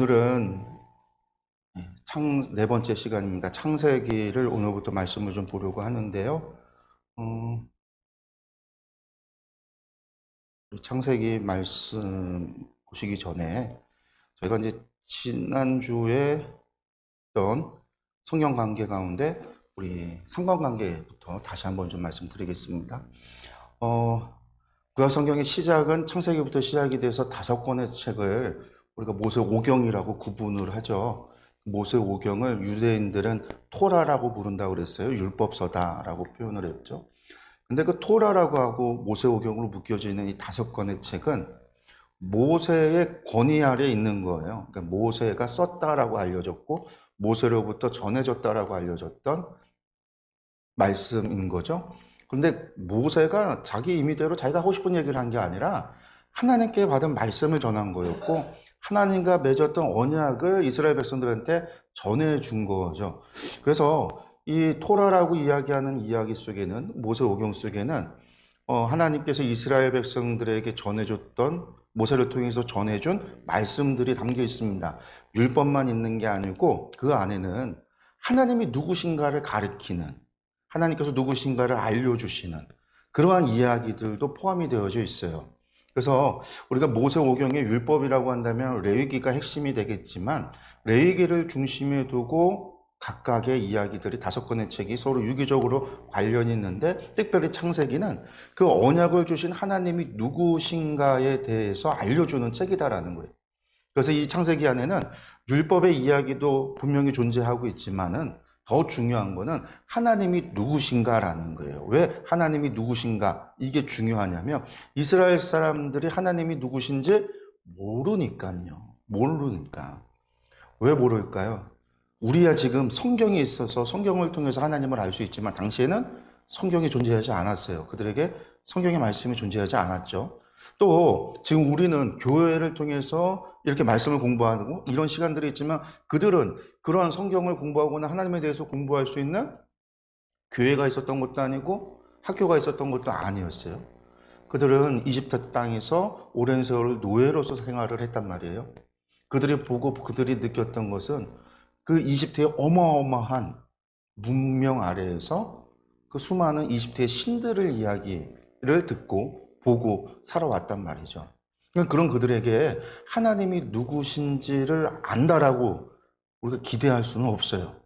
오늘은 네 번째 시간입니다. 창세기를 오늘부터 말씀을 좀 보려고 하는데요. 창세기 말씀 보시기 전에 저희가 이제 지난주에 했던 성경 관계 가운데 우리 상관관계부터 다시 한번 좀 말씀드리겠습니다. 구약 성경의 시작은 창세기부터 시작이 돼서 5권의 책을 우리가 모세오경이라고 구분을 하죠. 모세오경을 유대인들은 토라라고 부른다고 그랬어요. 율법서다라고 표현을 했죠. 근데 그 토라라고 하고 모세오경으로 묶여지는 이 5권의 책은 모세의 권위 아래에 있는 거예요. 그러니까 모세가 썼다라고 알려졌고 모세로부터 전해졌다라고 알려졌던 말씀인 거죠. 그런데 모세가 자기 임의대로 자기가 하고 싶은 얘기를 한 게 아니라 하나님께 받은 말씀을 전한 거였고 하나님과 맺었던 언약을 이스라엘 백성들한테 전해준 거죠. 그래서 이 토라라고 이야기하는 이야기 속에는 모세오경 속에는 하나님께서 이스라엘 백성들에게 전해줬던 모세를 통해서 전해준 말씀들이 담겨 있습니다. 율법만 있는 게 아니고 그 안에는 하나님이 누구신가를 가리키는 하나님께서 누구신가를 알려주시는 그러한 이야기들도 포함이 되어져 있어요. 그래서 우리가 모세오경의 율법이라고 한다면 레위기가 핵심이 되겠지만 레위기를 중심에 두고 각각의 이야기들이 5권의 책이 서로 유기적으로 관련이 있는데 특별히 창세기는 그 언약을 주신 하나님이 누구신가에 대해서 알려주는 책이다라는 거예요. 그래서 이 창세기 안에는 율법의 이야기도 분명히 존재하고 있지만은 더 중요한 거는 하나님이 누구신가라는 거예요. 왜 하나님이 누구신가? 이게 중요하냐면 이스라엘 사람들이 하나님이 누구신지 모르니까요. 모르니까. 왜 모를까요? 우리야 지금 성경이 있어서 성경을 통해서 하나님을 알 수 있지만 당시에는 성경이 존재하지 않았어요. 그들에게 성경의 말씀이 존재하지 않았죠. 또 지금 우리는 교회를 통해서 이렇게 말씀을 공부하고 이런 시간들이 있지만 그들은 그러한 성경을 공부하거나 하나님에 대해서 공부할 수 있는 교회가 있었던 것도 아니고 학교가 있었던 것도 아니었어요. 그들은 이집트 땅에서 오랜 세월을 노예로서 생활을 했단 말이에요. 그들이 보고 그들이 느꼈던 것은 그 이집트의 어마어마한 문명 아래에서 그 수많은 이집트의 신들을 이야기를 듣고 보고 살아왔단 말이죠. 그런 그들에게 하나님이 누구신지를 안다라고 우리가 기대할 수는 없어요.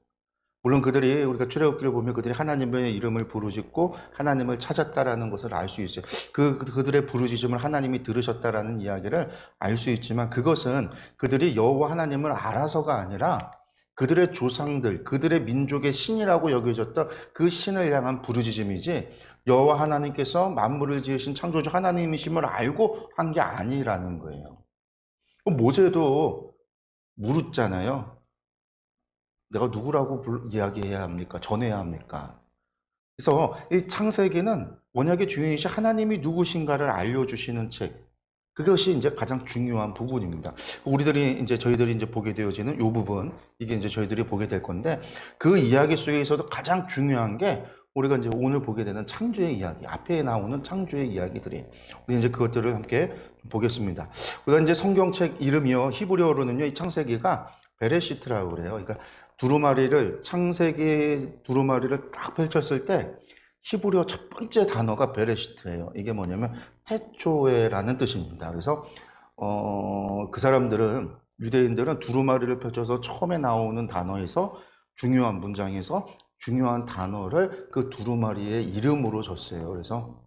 물론 그들이 우리가 출애굽기를 보면 그들이 하나님의 이름을 부르짖고 하나님을 찾았다라는 것을 알 수 있어요. 그들의 부르짖음을 하나님이 들으셨다라는 이야기를 알 수 있지만 그것은 그들이 여호와 하나님을 알아서가 아니라 그들의 조상들, 그들의 민족의 신이라고 여겨졌던 그 신을 향한 부르짖음이지 여호와 하나님께서 만물을 지으신 창조주 하나님이심을 알고 한 게 아니라는 거예요. 모세도 물었잖아요. 내가 누구라고 이야기해야 합니까? 전해야 합니까? 그래서 이 창세기는 언약의 주인이신 하나님이 누구신가를 알려주시는 책. 그것이 이제 가장 중요한 부분입니다. 저희들이 이제 보게 되어지는 이 부분, 이게 이제 저희들이 보게 될 건데, 그 이야기 속에서도 가장 중요한 게 우리가 이제 오늘 보게 되는 창조의 이야기, 앞에 나오는 창조의 이야기들이, 우리 이제 그것들을 함께 보겠습니다. 우리가 이제 성경책 이름이요, 히브리어로는요, 이 창세기가 베레시트라고 그래요. 그러니까 창세기 두루마리를 딱 펼쳤을 때, 히브리어 첫 번째 단어가 베레시트예요. 이게 뭐냐면 태초에라는 뜻입니다. 그래서 그 사람들은 유대인들은 두루마리를 펼쳐서 처음에 나오는 단어에서 중요한 문장에서 중요한 단어를 그 두루마리의 이름으로 줬어요. 그래서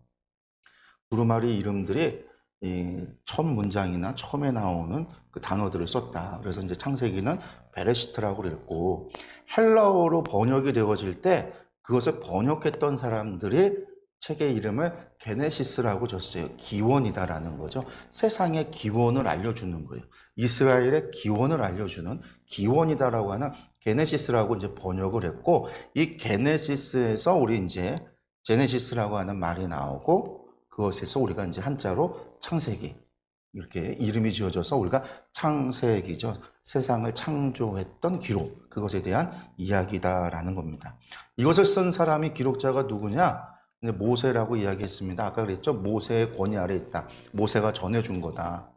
두루마리 이름들이 첫 문장이나 처음에 나오는 그 단어들을 썼다. 그래서 이제 창세기는 베레시트라고 그랬고 헬라어로 번역이 되어질 때 그것을 번역했던 사람들이 책의 이름을 게네시스라고 줬어요. 기원이다라는 거죠. 세상의 기원을 알려주는 거예요. 이스라엘의 기원을 알려주는 기원이다라고 하는 게네시스라고 이제 번역을 했고 이 게네시스에서 우리 이제 제네시스라고 하는 말이 나오고 그것에서 우리가 이제 한자로 창세기 이렇게 이름이 지어져서 우리가 창세기죠. 세상을 창조했던 기록, 그것에 대한 이야기다라는 겁니다. 이것을 쓴 사람이 기록자가 누구냐? 모세라고 이야기했습니다. 아까 그랬죠? 모세의 권위 아래 있다. 모세가 전해준 거다.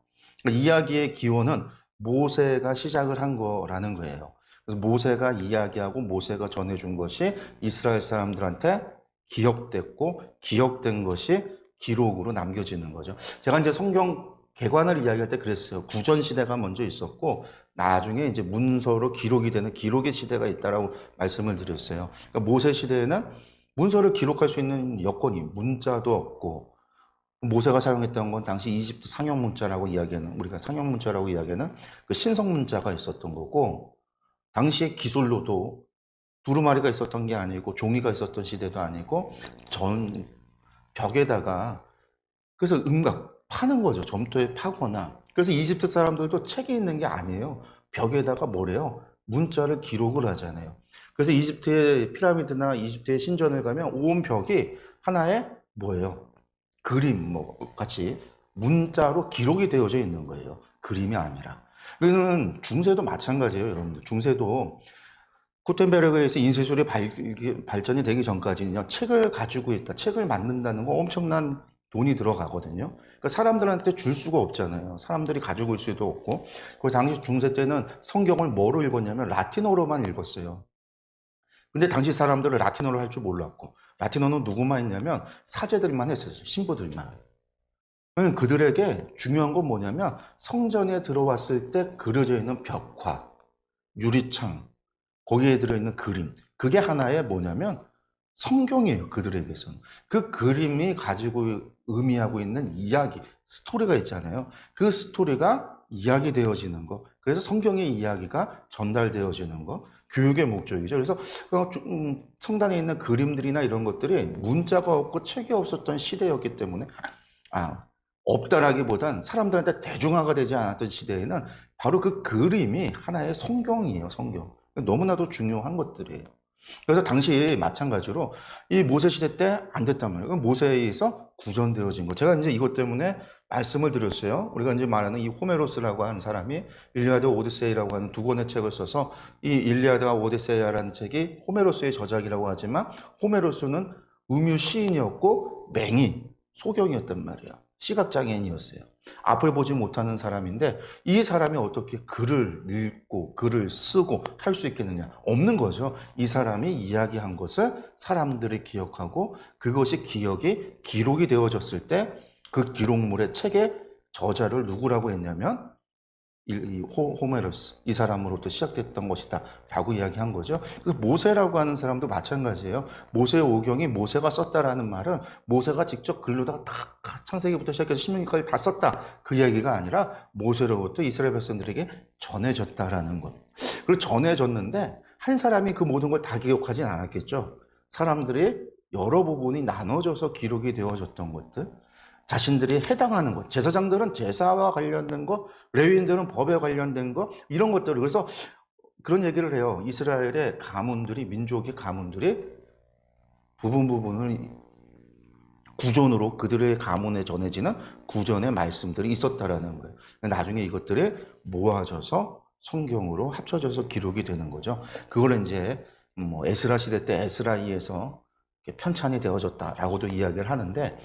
이야기의 기원은 모세가 시작을 한 거라는 거예요. 그래서 모세가 이야기하고 모세가 전해준 것이 이스라엘 사람들한테 기억됐고 기억된 것이 기록으로 남겨지는 거죠. 제가 이제 성경 개관을 이야기할 때 그랬어요. 구전 시대가 먼저 있었고 나중에 이제 문서로 기록이 되는 기록의 시대가 있다라고 말씀을 드렸어요. 그러니까 모세 시대에는 문서를 기록할 수 있는 여건이 문자도 없고 모세가 사용했던 건 당시 이집트 상형 문자라고 이야기하는 우리가 상형 문자라고 이야기하는 그 신성 문자가 있었던 거고 당시의 기술로도 두루마리가 있었던 게 아니고 종이가 있었던 시대도 아니고 전 벽에다가 그래서 음각 파는 거죠. 점토에 파거나. 그래서 이집트 사람들도 책이 있는 게 아니에요. 벽에다가 뭐래요? 문자를 기록을 하잖아요. 그래서 이집트의 피라미드나 이집트의 신전을 가면 온 벽이 하나의 뭐예요? 그림 뭐 같이 문자로 기록이 되어져 있는 거예요. 그림이 아니라. 이거는 중세도 마찬가지예요, 여러분들. 중세도 구텐베르그에 의해서 인쇄술이 발전이 되기 전까지는요, 책을 가지고 있다, 책을 만든다는 거 엄청난 돈이 들어가거든요. 그러니까 사람들한테 줄 수가 없잖아요. 사람들이 가지고 있을 수도 없고. 그리고 당시 중세 때는 성경을 뭐로 읽었냐면 라틴어로만 읽었어요. 근데 당시 사람들은 라틴어를 할 줄 몰랐고, 라틴어는 누구만 했냐면 사제들만 했어요. 신부들만. 그들에게 중요한 건 뭐냐면 성전에 들어왔을 때 그려져 있는 벽화, 유리창, 거기에 들어있는 그림. 그게 하나의 뭐냐면 성경이에요. 그들에게서는. 그 그림이 가지고 의미하고 있는 이야기, 스토리가 있잖아요. 그 스토리가 이야기되어지는 거. 그래서 성경의 이야기가 전달되어지는 거. 교육의 목적이죠. 그래서 성당에 있는 그림들이나 이런 것들이 문자가 없고 책이 없었던 시대였기 때문에 없다라기보단 사람들한테 대중화가 되지 않았던 시대에는 바로 그 그림이 하나의 성경이에요. 성경. 너무나도 중요한 것들이에요. 그래서 당시 마찬가지로 이 모세 시대 때 안 됐단 말이에요. 모세에 의해서 구전되어진 거. 제가 이제 이것 때문에 말씀을 드렸어요. 우리가 이제 말하는 이 호메로스라고 하는 사람이 일리아드 오디세이라고 하는 두 권의 책을 써서 이 일리아드와 오디세이라는 책이 호메로스의 저작이라고 하지만 호메로스는 음유 시인이었고 맹인, 소경이었단 말이에요. 시각장애인이었어요. 앞을 보지 못하는 사람인데 이 사람이 어떻게 글을 읽고 글을 쓰고 할 수 있겠느냐? 없는 거죠. 이 사람이 이야기한 것을 사람들이 기억하고 그것이 기록이 되어졌을 때 그 기록물의 책의 저자를 누구라고 했냐면 호메로스, 이 사람으로부터 시작됐던 것이다 라고 이야기한 거죠. 그래서 모세라고 하는 사람도 마찬가지예요. 모세의 오경이 모세가 썼다라는 말은 모세가 직접 글로다가 다 창세기부터 시작해서 신명기까지 다 썼다 그 이야기가 아니라 모세로부터 이스라엘 백성들에게 전해졌다라는 것. 그리고 전해졌는데 한 사람이 그 모든 걸 다 기억하진 않았겠죠. 사람들이 여러 부분이 나눠져서 기록이 되어졌던 것들, 자신들이 해당하는 것, 제사장들은 제사와 관련된 것, 레위인들은 법에 관련된 것, 이런 것들을. 그래서 그런 얘기를 해요. 이스라엘의 가문들이, 민족의 가문들이 부분을 구전으로 그들의 가문에 전해지는 구전의 말씀들이 있었다라는 거예요. 나중에 이것들이 모아져서 성경으로 합쳐져서 기록이 되는 거죠. 그걸 이제 에스라 시대 때 에스라이에서 편찬이 되어졌다라고도 이야기를 하는데,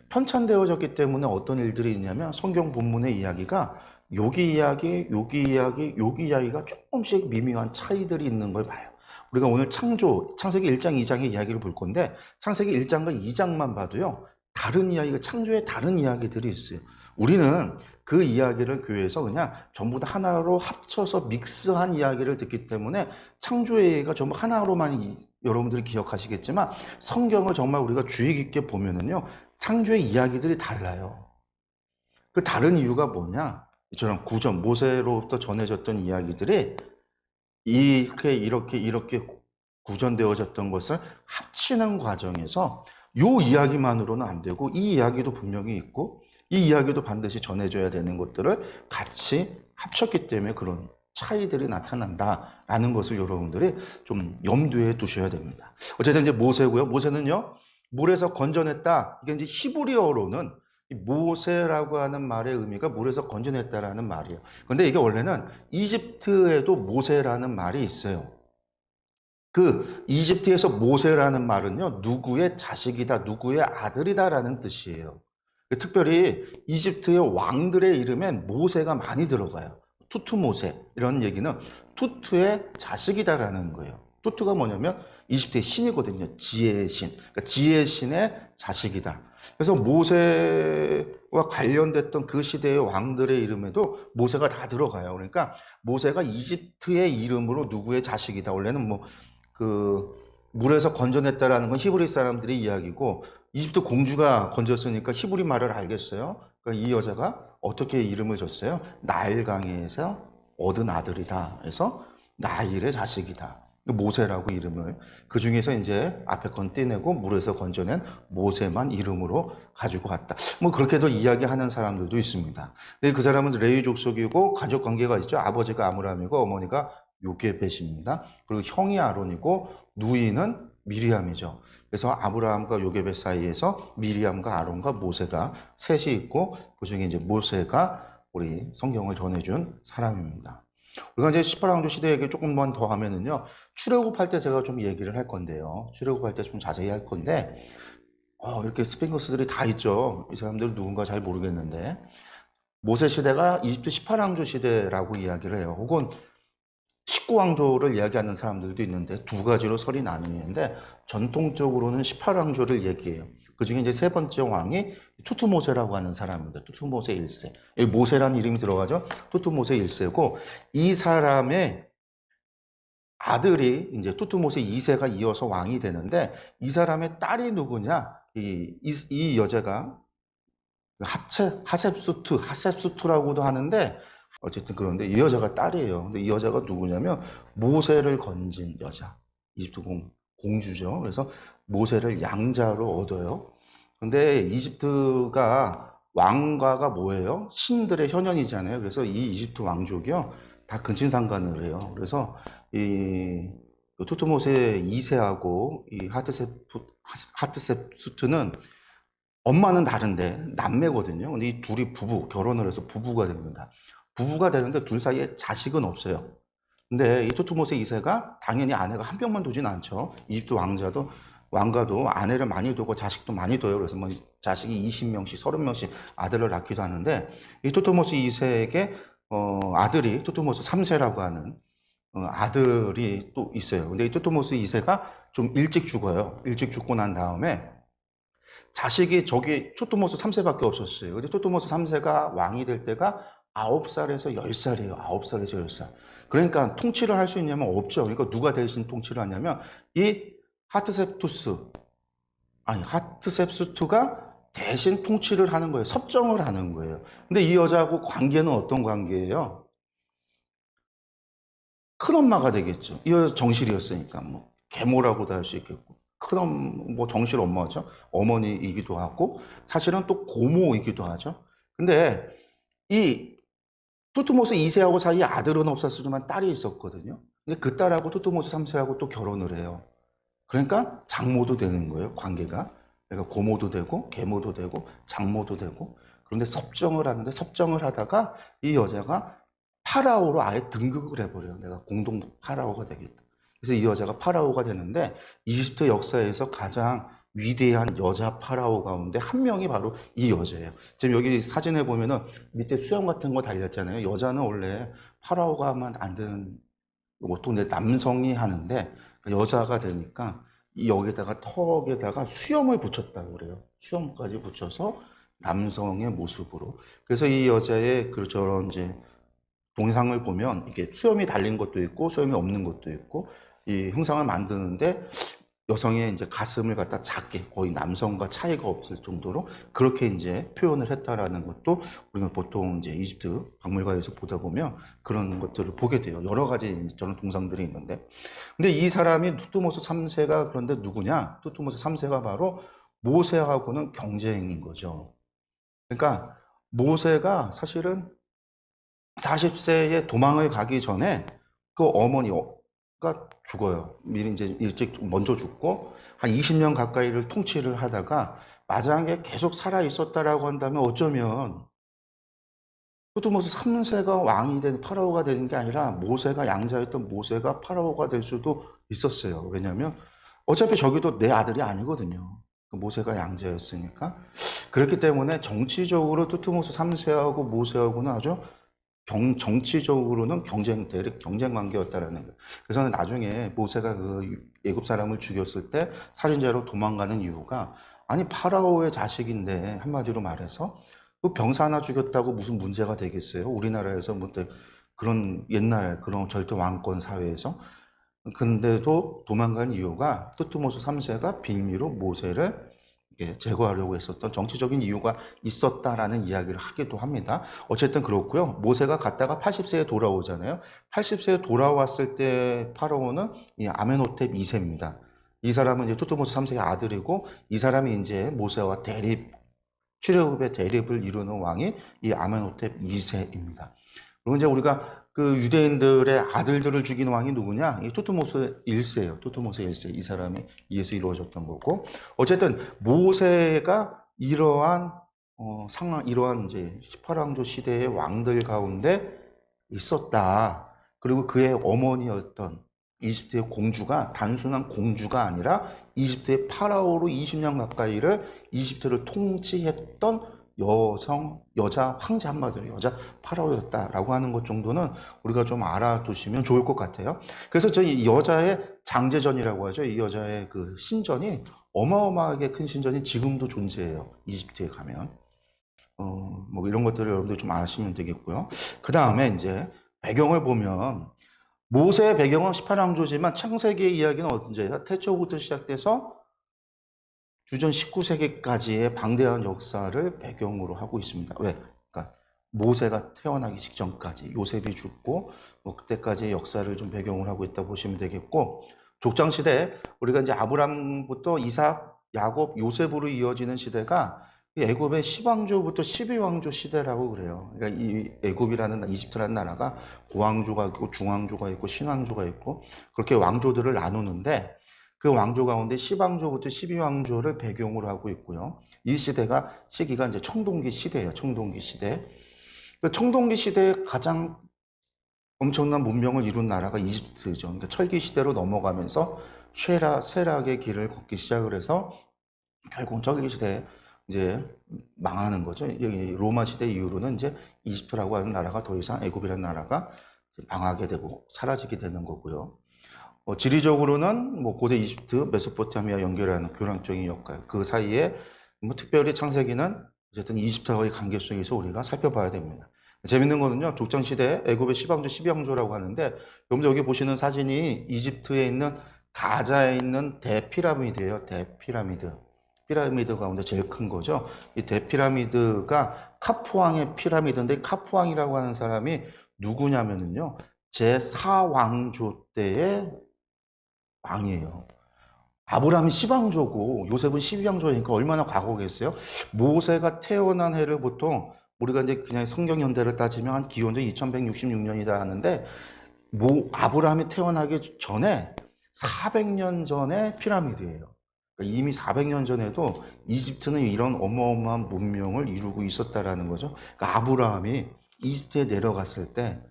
편찬되어졌기 때문에 어떤 일들이 있냐면 성경 본문의 이야기가 여기 이야기, 여기 이야기, 여기 이야기가 조금씩 미묘한 차이들이 있는 걸 봐요. 우리가 오늘 창세기 1장, 2장의 이야기를 볼 건데 창세기 1장과 2장만 봐도요. 다른 이야기가, 창조의 다른 이야기들이 있어요. 우리는 그 이야기를 교회에서 그냥 전부 다 하나로 합쳐서 믹스한 이야기를 듣기 때문에 창조의 얘기가 전부 하나로만 여러분들이 기억하시겠지만 성경을 정말 우리가 주의 깊게 보면은요. 창조의 이야기들이 달라요. 그 다른 이유가 뭐냐? 이처럼 구전, 모세로부터 전해졌던 이야기들이 이렇게 구전되어졌던 것을 합치는 과정에서 요 이야기만으로는 안 되고 이 이야기도 분명히 있고 이 이야기도 반드시 전해줘야 되는 것들을 같이 합쳤기 때문에 그런 차이들이 나타난다라는 것을 여러분들이 좀 염두에 두셔야 됩니다. 어쨌든 이제 모세고요. 모세는요. 물에서 건져냈다. 이게 이제 히브리어로는 모세라고 하는 말의 의미가 물에서 건져냈다라는 말이에요. 근데 이게 원래는 이집트에도 모세라는 말이 있어요. 그 이집트에서 모세라는 말은요, 누구의 자식이다, 누구의 아들이다라는 뜻이에요. 특별히 이집트의 왕들의 이름엔 모세가 많이 들어가요. 투투모세 이런 얘기는 투투의 자식이다라는 거예요. 투투가 뭐냐면 이집트의 신이거든요. 지혜의 신. 그러니까 지혜의 신의 자식이다. 그래서 모세와 관련됐던 그 시대의 왕들의 이름에도 모세가 다 들어가요. 그러니까 모세가 이집트의 이름으로 누구의 자식이다. 원래는 뭐 그 물에서 건져냈다라는 건 히브리 사람들의 이야기고 이집트 공주가 건졌으니까 히브리 말을 알겠어요. 그러니까 이 여자가 어떻게 이름을 줬어요? 나일강에서 얻은 아들이다. 해서 나일의 자식이다. 모세라고 이름을 그 중에서 이제 앞에 건 떼내고 물에서 건져낸 모세만 이름으로 가지고 갔다. 뭐 그렇게도 이야기하는 사람들도 있습니다. 근데 그 사람은 레위 족속이고 가족 관계가 있죠. 아버지가 아므람이고 어머니가 요게벳입니다. 그리고 형이 아론이고 누이는 미리암이죠. 그래서 아브라함과 요게벳 사이에서 미리암과 아론과 모세가 셋이 있고 그 중에 이제 모세가 우리 성경을 전해준 사람입니다. 우리가 이제 18왕조 시대 얘기 조금만 더 하면은요, 출애굽할 때 제가 좀 얘기를 할 건데요. 출애굽할 때 좀 자세히 할 건데, 이렇게 스핑커스들이 다 있죠. 이 사람들은 누군가 잘 모르겠는데, 모세 시대가 이집트 18왕조 시대라고 이야기를 해요. 혹은 19왕조를 이야기하는 사람들도 있는데, 두 가지로 설이 나뉘는데, 전통적으로는 18왕조를 얘기해요. 그 중에 이제 세 번째 왕이 투투모세라고 하는 사람입니다. 투투모세 1세. 여기 모세라는 이름이 들어가죠. 투투모세 1세고, 이 사람의 아들이 이제 투투모세 2세가 이어서 왕이 되는데, 이 사람의 딸이 누구냐? 이 여자가 하셉수트라고도 하는데, 어쨌든 그런데 이 여자가 딸이에요. 근데 이 여자가 누구냐면 모세를 건진 여자. 이집트 공주죠. 그래서 모세를 양자로 얻어요. 근데 이집트가 왕가가 뭐예요? 신들의 현현이잖아요. 그래서 이 이집트 왕족이요. 다 근친상간을 해요. 그래서 이 투트모세 2세하고 이 하트셉수트는 엄마는 다른데 남매거든요. 근데 이 둘이 결혼을 해서 부부가 됩니다. 부부가 되는데 둘 사이에 자식은 없어요. 근데 이 투투모세 2세가 당연히 아내가 한 명만 두진 않죠. 이집트 왕가도 아내를 많이 두고 자식도 많이 둬요. 그래서 뭐 자식이 20명씩, 30명씩 아들을 낳기도 하는데 이 투투모세 2세에게 아들이 투투모세 3세라고 하는 아들이 또 있어요. 근데 이 투투모세 2세가 좀 일찍 죽어요. 일찍 죽고 난 다음에 자식이 저기 투투모스 3세밖에 없었어요. 근데 투투모스 3세가 왕이 될 때가 9살에서 10살이에요. 9살에서 10살. 그러니까 통치를 할 수 있냐면 없죠. 그러니까 누가 대신 통치를 하냐면 이 하트셉수트가 대신 통치를 하는 거예요. 섭정을 하는 거예요. 근데 이 여자하고 관계는 어떤 관계예요? 큰엄마가 되겠죠. 이 여자 정실이었으니까 뭐 계모라고도 할 수 있겠고. 뭐 정실 엄마죠. 어머니이기도 하고 사실은 또 고모이기도 하죠. 근데 이 투투모스 2세하고 사이에 아들은 없었지만 딸이 있었거든요. 근데 그 딸하고 투투모스 3세하고 또 결혼을 해요. 그러니까 장모도 되는 거예요, 관계가. 그러니까 고모도 되고 계모도 되고 장모도 되고. 그런데 섭정을 하다가 이 여자가 파라오로 아예 등극을 해버려요. 내가 공동 파라오가 되겠다. 그래서 이 여자가 파라오가 되는데 이집트 역사에서 가장 위대한 여자 파라오 가운데 한 명이 바로 이 여자예요. 지금 여기 사진에 보면은 밑에 수염 같은 거 달렸잖아요. 여자는 원래 파라오가 하면 안 되는 보통 남성이 하는데 여자가 되니까 여기다가 턱에다가 수염을 붙였다고 그래요. 수염까지 붙여서 남성의 모습으로. 그래서 이 여자의 저런 이제 동상을 보면 이게 수염이 달린 것도 있고 수염이 없는 것도 있고 이 형상을 만드는데 여성의 이제 가슴을 갖다 작게 거의 남성과 차이가 없을 정도로 그렇게 이제 표현을 했다라는 것도 우리가 보통 이제 이집트 박물관에서 보다 보면 그런 것들을 보게 돼요. 여러 가지 저런 동상들이 있는데. 근데 이 사람이 투투모스 3세가 그런데 누구냐? 투투모스 3세가 바로 모세하고는 경쟁인 거죠. 그러니까 모세가 사실은 40세에 도망을 가기 전에 그 어머니가 죽어요. 미리 이제 일찍 먼저 죽고 한 20년 가까이를 통치를 하다가 마지막에 계속 살아 있었다라고 한다면 어쩌면 투트모스 3세가 왕이 된 파라오가 되는 게 아니라 모세가 양자였던 모세가 파라오가 될 수도 있었어요. 왜냐하면 어차피 저기도 내 아들이 아니거든요. 모세가 양자였으니까. 그렇기 때문에 정치적으로 투트모스 3세하고 모세하고는 아주 정치적으로는 대립 경쟁 관계였다라는 거예요. 그래서 나중에 모세가 그 애굽 사람을 죽였을 때 살인죄로 도망가는 이유가, 아니 파라오의 자식인데 한마디로 말해서 그 병사 하나 죽였다고 무슨 문제가 되겠어요? 우리나라에서 뭐 그런 옛날 그런 절대 왕권 사회에서. 근데도 도망간 이유가 뚜트모스 3세가 빌미로 모세를 제거하려고 했었던 정치적인 이유가 있었다라는 이야기를 하기도 합니다. 어쨌든 그렇고요. 모세가 갔다가 80세에 돌아오잖아요. 80세에 돌아왔을 때 파라오는 이 아멘호텝 2세입니다. 이 사람은 이제 뚜트모스 3세의 아들이고, 이 사람이 이제 모세와 출애굽의 대립을 이루는 왕이 이 아멘호텝 2세입니다. 그리고 이제 우리가 그 유대인들의 아들들을 죽인 왕이 누구냐? 이 뚜트모스 1세예요. 뚜트모스 1세. 이 사람이 이에서 이루어졌던 거고. 어쨌든 모세가 이러한 상황, 이러한 이제 18왕조 시대의 왕들 가운데 있었다. 그리고 그의 어머니였던 이집트의 공주가 단순한 공주가 아니라 이집트의 파라오로 20년 가까이를 이집트를 통치했던 여자 황제, 한마디로 여자 파라오였다라고 하는 것 정도는 우리가 좀 알아두시면 좋을 것 같아요. 그래서 저희 여자의 장제전이라고 하죠. 이 여자의 그 신전이 어마어마하게 큰 신전이 지금도 존재해요. 이집트에 가면. 뭐 이런 것들을 여러분들 좀 아시면 되겠고요. 그 다음에 이제 배경을 보면 모세의 배경은 18왕조지만 창세기의 이야기는 언제예요? 태초부터 시작돼서 주전 19세기까지의 방대한 역사를 배경으로 하고 있습니다. 왜? 그러니까 모세가 태어나기 직전까지, 요셉이 죽고 뭐 그때까지의 역사를 좀 배경으로 하고 있다고 보시면 되겠고, 족장시대, 우리가 이제 아브람부터 이삭, 야곱, 요셉으로 이어지는 시대가 애굽의 10왕조부터 12왕조 시대라고 그래요. 그러니까 이 애굽이라는, 이집트라는 나라가 고왕조가 있고 중왕조가 있고 신왕조가 있고 그렇게 왕조들을 나누는데, 그 왕조 가운데 10왕조부터 12왕조를 배경으로 하고 있고요. 이 시기가 이제 청동기 시대예요. 청동기 시대. 그 청동기 시대에 가장 엄청난 문명을 이룬 나라가 이집트죠. 그러니까 철기 시대로 넘어가면서 세락의 길을 걷기 시작을 해서 결국 철기 시대에 이제 망하는 거죠. 로마 시대 이후로는 이제 이집트라고 하는 나라가 더 이상, 애굽이라는 나라가 망하게 되고 사라지게 되는 거고요. 지리적으로는 뭐 고대 이집트, 메소포타미아 연결하는 교량적인 역할, 그 사이에 뭐 특별히 창세기는 어쨌든 이집트와의 관계 속에서 우리가 살펴봐야 됩니다. 재밌는 거는요, 족장시대 애굽의 10왕조, 12왕조라고 하는데, 여러분들 여기 보시는 사진이 이집트에 있는 가자에 있는 대피라미드예요. 대피라미드. 피라미드 가운데 제일 큰 거죠. 이 대피라미드가 카푸왕의 피라미드인데, 카푸왕이라고 하는 사람이 누구냐면은요, 제4왕조 때의 왕이에요. 아브라함이 10왕조고 요셉은 12왕조니까 얼마나 과거겠어요? 모세가 태어난 해를 보통 우리가 이제 그냥 성경 연대를 따지면 한 기원전 2166년이다 하는데, 아브라함이 태어나기 전에 400년 전에 피라미드예요. 그러니까 이미 400년 전에도 이집트는 이런 어마어마한 문명을 이루고 있었다라는 거죠. 그러니까 아브라함이 이집트에 내려갔을 때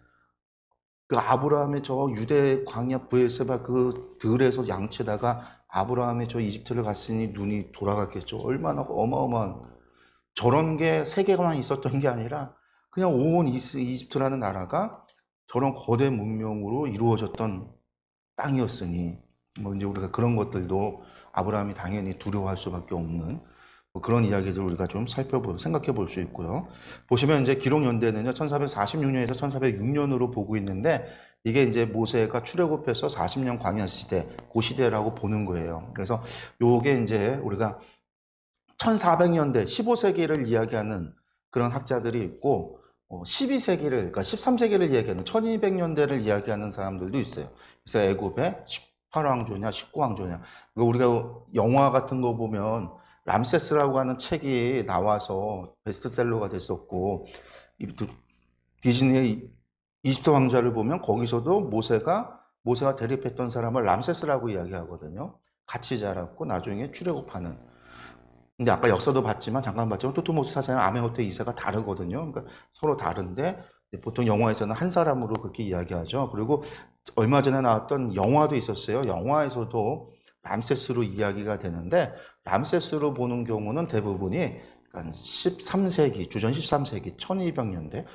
그 아브라함의 저 유대 광야 브에세바 그 들에서 양치다가 아브라함이 저 이집트를 갔으니 눈이 돌아갔겠죠. 얼마나 어마어마한, 저런 게 세계만 있었던 게 아니라 그냥 온 이집트라는 나라가 저런 거대 문명으로 이루어졌던 땅이었으니, 뭐 이제 우리가 그런 것들도 아브라함이 당연히 두려워할 수밖에 없는 뭐 그런 이야기들 우리가 좀 생각해 볼 수 있고요. 보시면 이제 기록 연대는요, 1446년에서 1406년으로 보고 있는데, 이게 이제 모세가 출애굽해서 40년 광야 시대, 그 시대라고 보는 거예요. 그래서 요게 이제 우리가 1400년대, 15세기를 이야기하는 그런 학자들이 있고, 12세기를, 그러니까 13세기를 이야기하는 1200년대를 이야기하는 사람들도 있어요. 그래서 애굽의 18왕조냐, 19왕조냐. 우리가 영화 같은 거 보면 람세스라고 하는 책이 나와서 베스트셀러가 됐었고, 디즈니의 이집트 왕자를 보면 거기서도 모세가 대립했던 사람을 람세스라고 이야기하거든요. 같이 자랐고 나중에 출애굽하는. 근데 아까 역사도 봤지만, 잠깐 봤지만 뚜트모스 4세랑 아멘호테 2세가 다르거든요. 그러니까 서로 다른데 보통 영화에서는 한 사람으로 그렇게 이야기하죠. 그리고 얼마 전에 나왔던 영화도 있었어요. 영화에서도 람세스로 이야기가 되는데, 람세스로 보는 경우는 대부분이 13세기, 주전 13세기, 1200년대,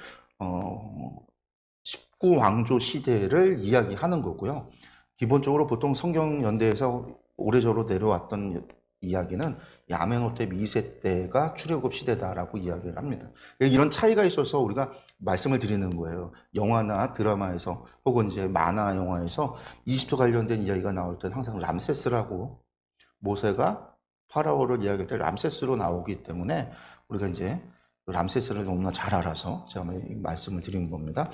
19왕조 시대를 이야기하는 거고요. 기본적으로 보통 성경 연대에서 오래전으로 내려왔던 이야기는 이 아멘호텝 2세 때가 출애굽 시대다라고 이야기를 합니다. 이런 차이가 있어서 우리가 말씀을 드리는 거예요. 영화나 드라마에서 혹은 이제 만화 영화에서 이집트 관련된 이야기가 나올 때는 항상 람세스라고 모세가 파라오를 이야기할 때 람세스로 나오기 때문에 우리가 이제 람세스를 너무나 잘 알아서 제가 말씀을 드리는 겁니다.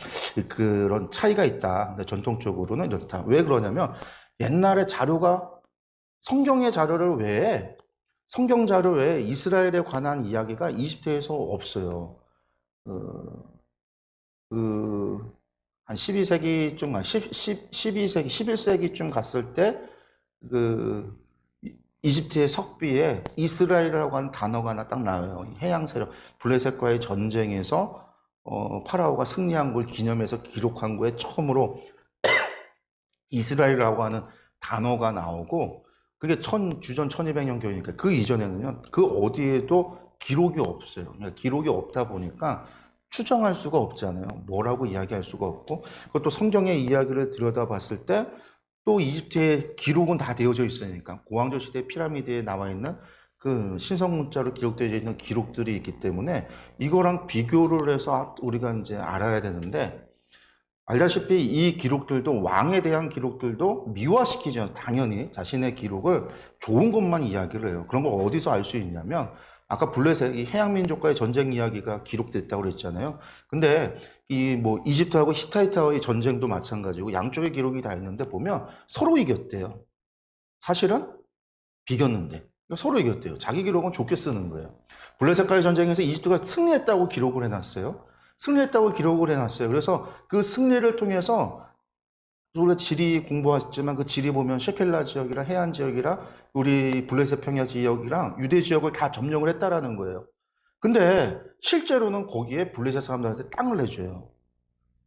그런 차이가 있다. 근데 전통적으로는 이렇다. 왜 그러냐면 옛날에 자료가 성경의 자료를 외에 성경 자료 외에 이스라엘에 관한 이야기가 이집트에서 없어요. 한 12세기쯤, 12세기, 11세기쯤 갔을 때, 이집트의 석비에 이스라엘이라고 하는 단어가 하나 딱 나와요. 해양 세력, 블레셋과의 전쟁에서, 파라오가 승리한 걸 기념해서 기록한 거에 처음으로 이스라엘이라고 하는 단어가 나오고, 그게 주전 1200년경이니까 그 이전에는요, 그 어디에도 기록이 없어요. 그러니까 기록이 없다 보니까 추정할 수가 없잖아요. 뭐라고 이야기할 수가 없고, 그것도 성경의 이야기를 들여다봤을 때 또 이집트의 기록은 다 되어져 있으니까 고왕조 시대 피라미드에 나와 있는 그 신성 문자로 기록되어 있는 기록들이 있기 때문에 이거랑 비교를 해서 우리가 이제 알아야 되는데, 알다시피 이 기록들도 왕에 대한 기록들도 미화시키죠. 당연히 자신의 기록을 좋은 것만 이야기를 해요. 그런 걸 어디서 알 수 있냐면 아까 블레셋 이 해양 민족과의 전쟁 이야기가 기록됐다고 그랬잖아요. 근데 이 뭐 이집트하고 히타이트와의 전쟁도 마찬가지고 양쪽의 기록이 다 있는데 보면 서로 이겼대요. 사실은 비겼는데 서로 이겼대요. 자기 기록은 좋게 쓰는 거예요. 블레셋과의 전쟁에서 이집트가 승리했다고 기록을 해놨어요. 승리했다고 기록을 해놨어요. 그래서 그 승리를 통해서 우리가 지리 공부했지만 그 지리 보면 셰켈라 지역이랑 해안 지역이랑 우리 블레셋 평야 지역이랑 유대 지역을 다 점령을 했다라는 거예요. 근데 실제로는 거기에 블레셋 사람들한테 땅을 내줘요.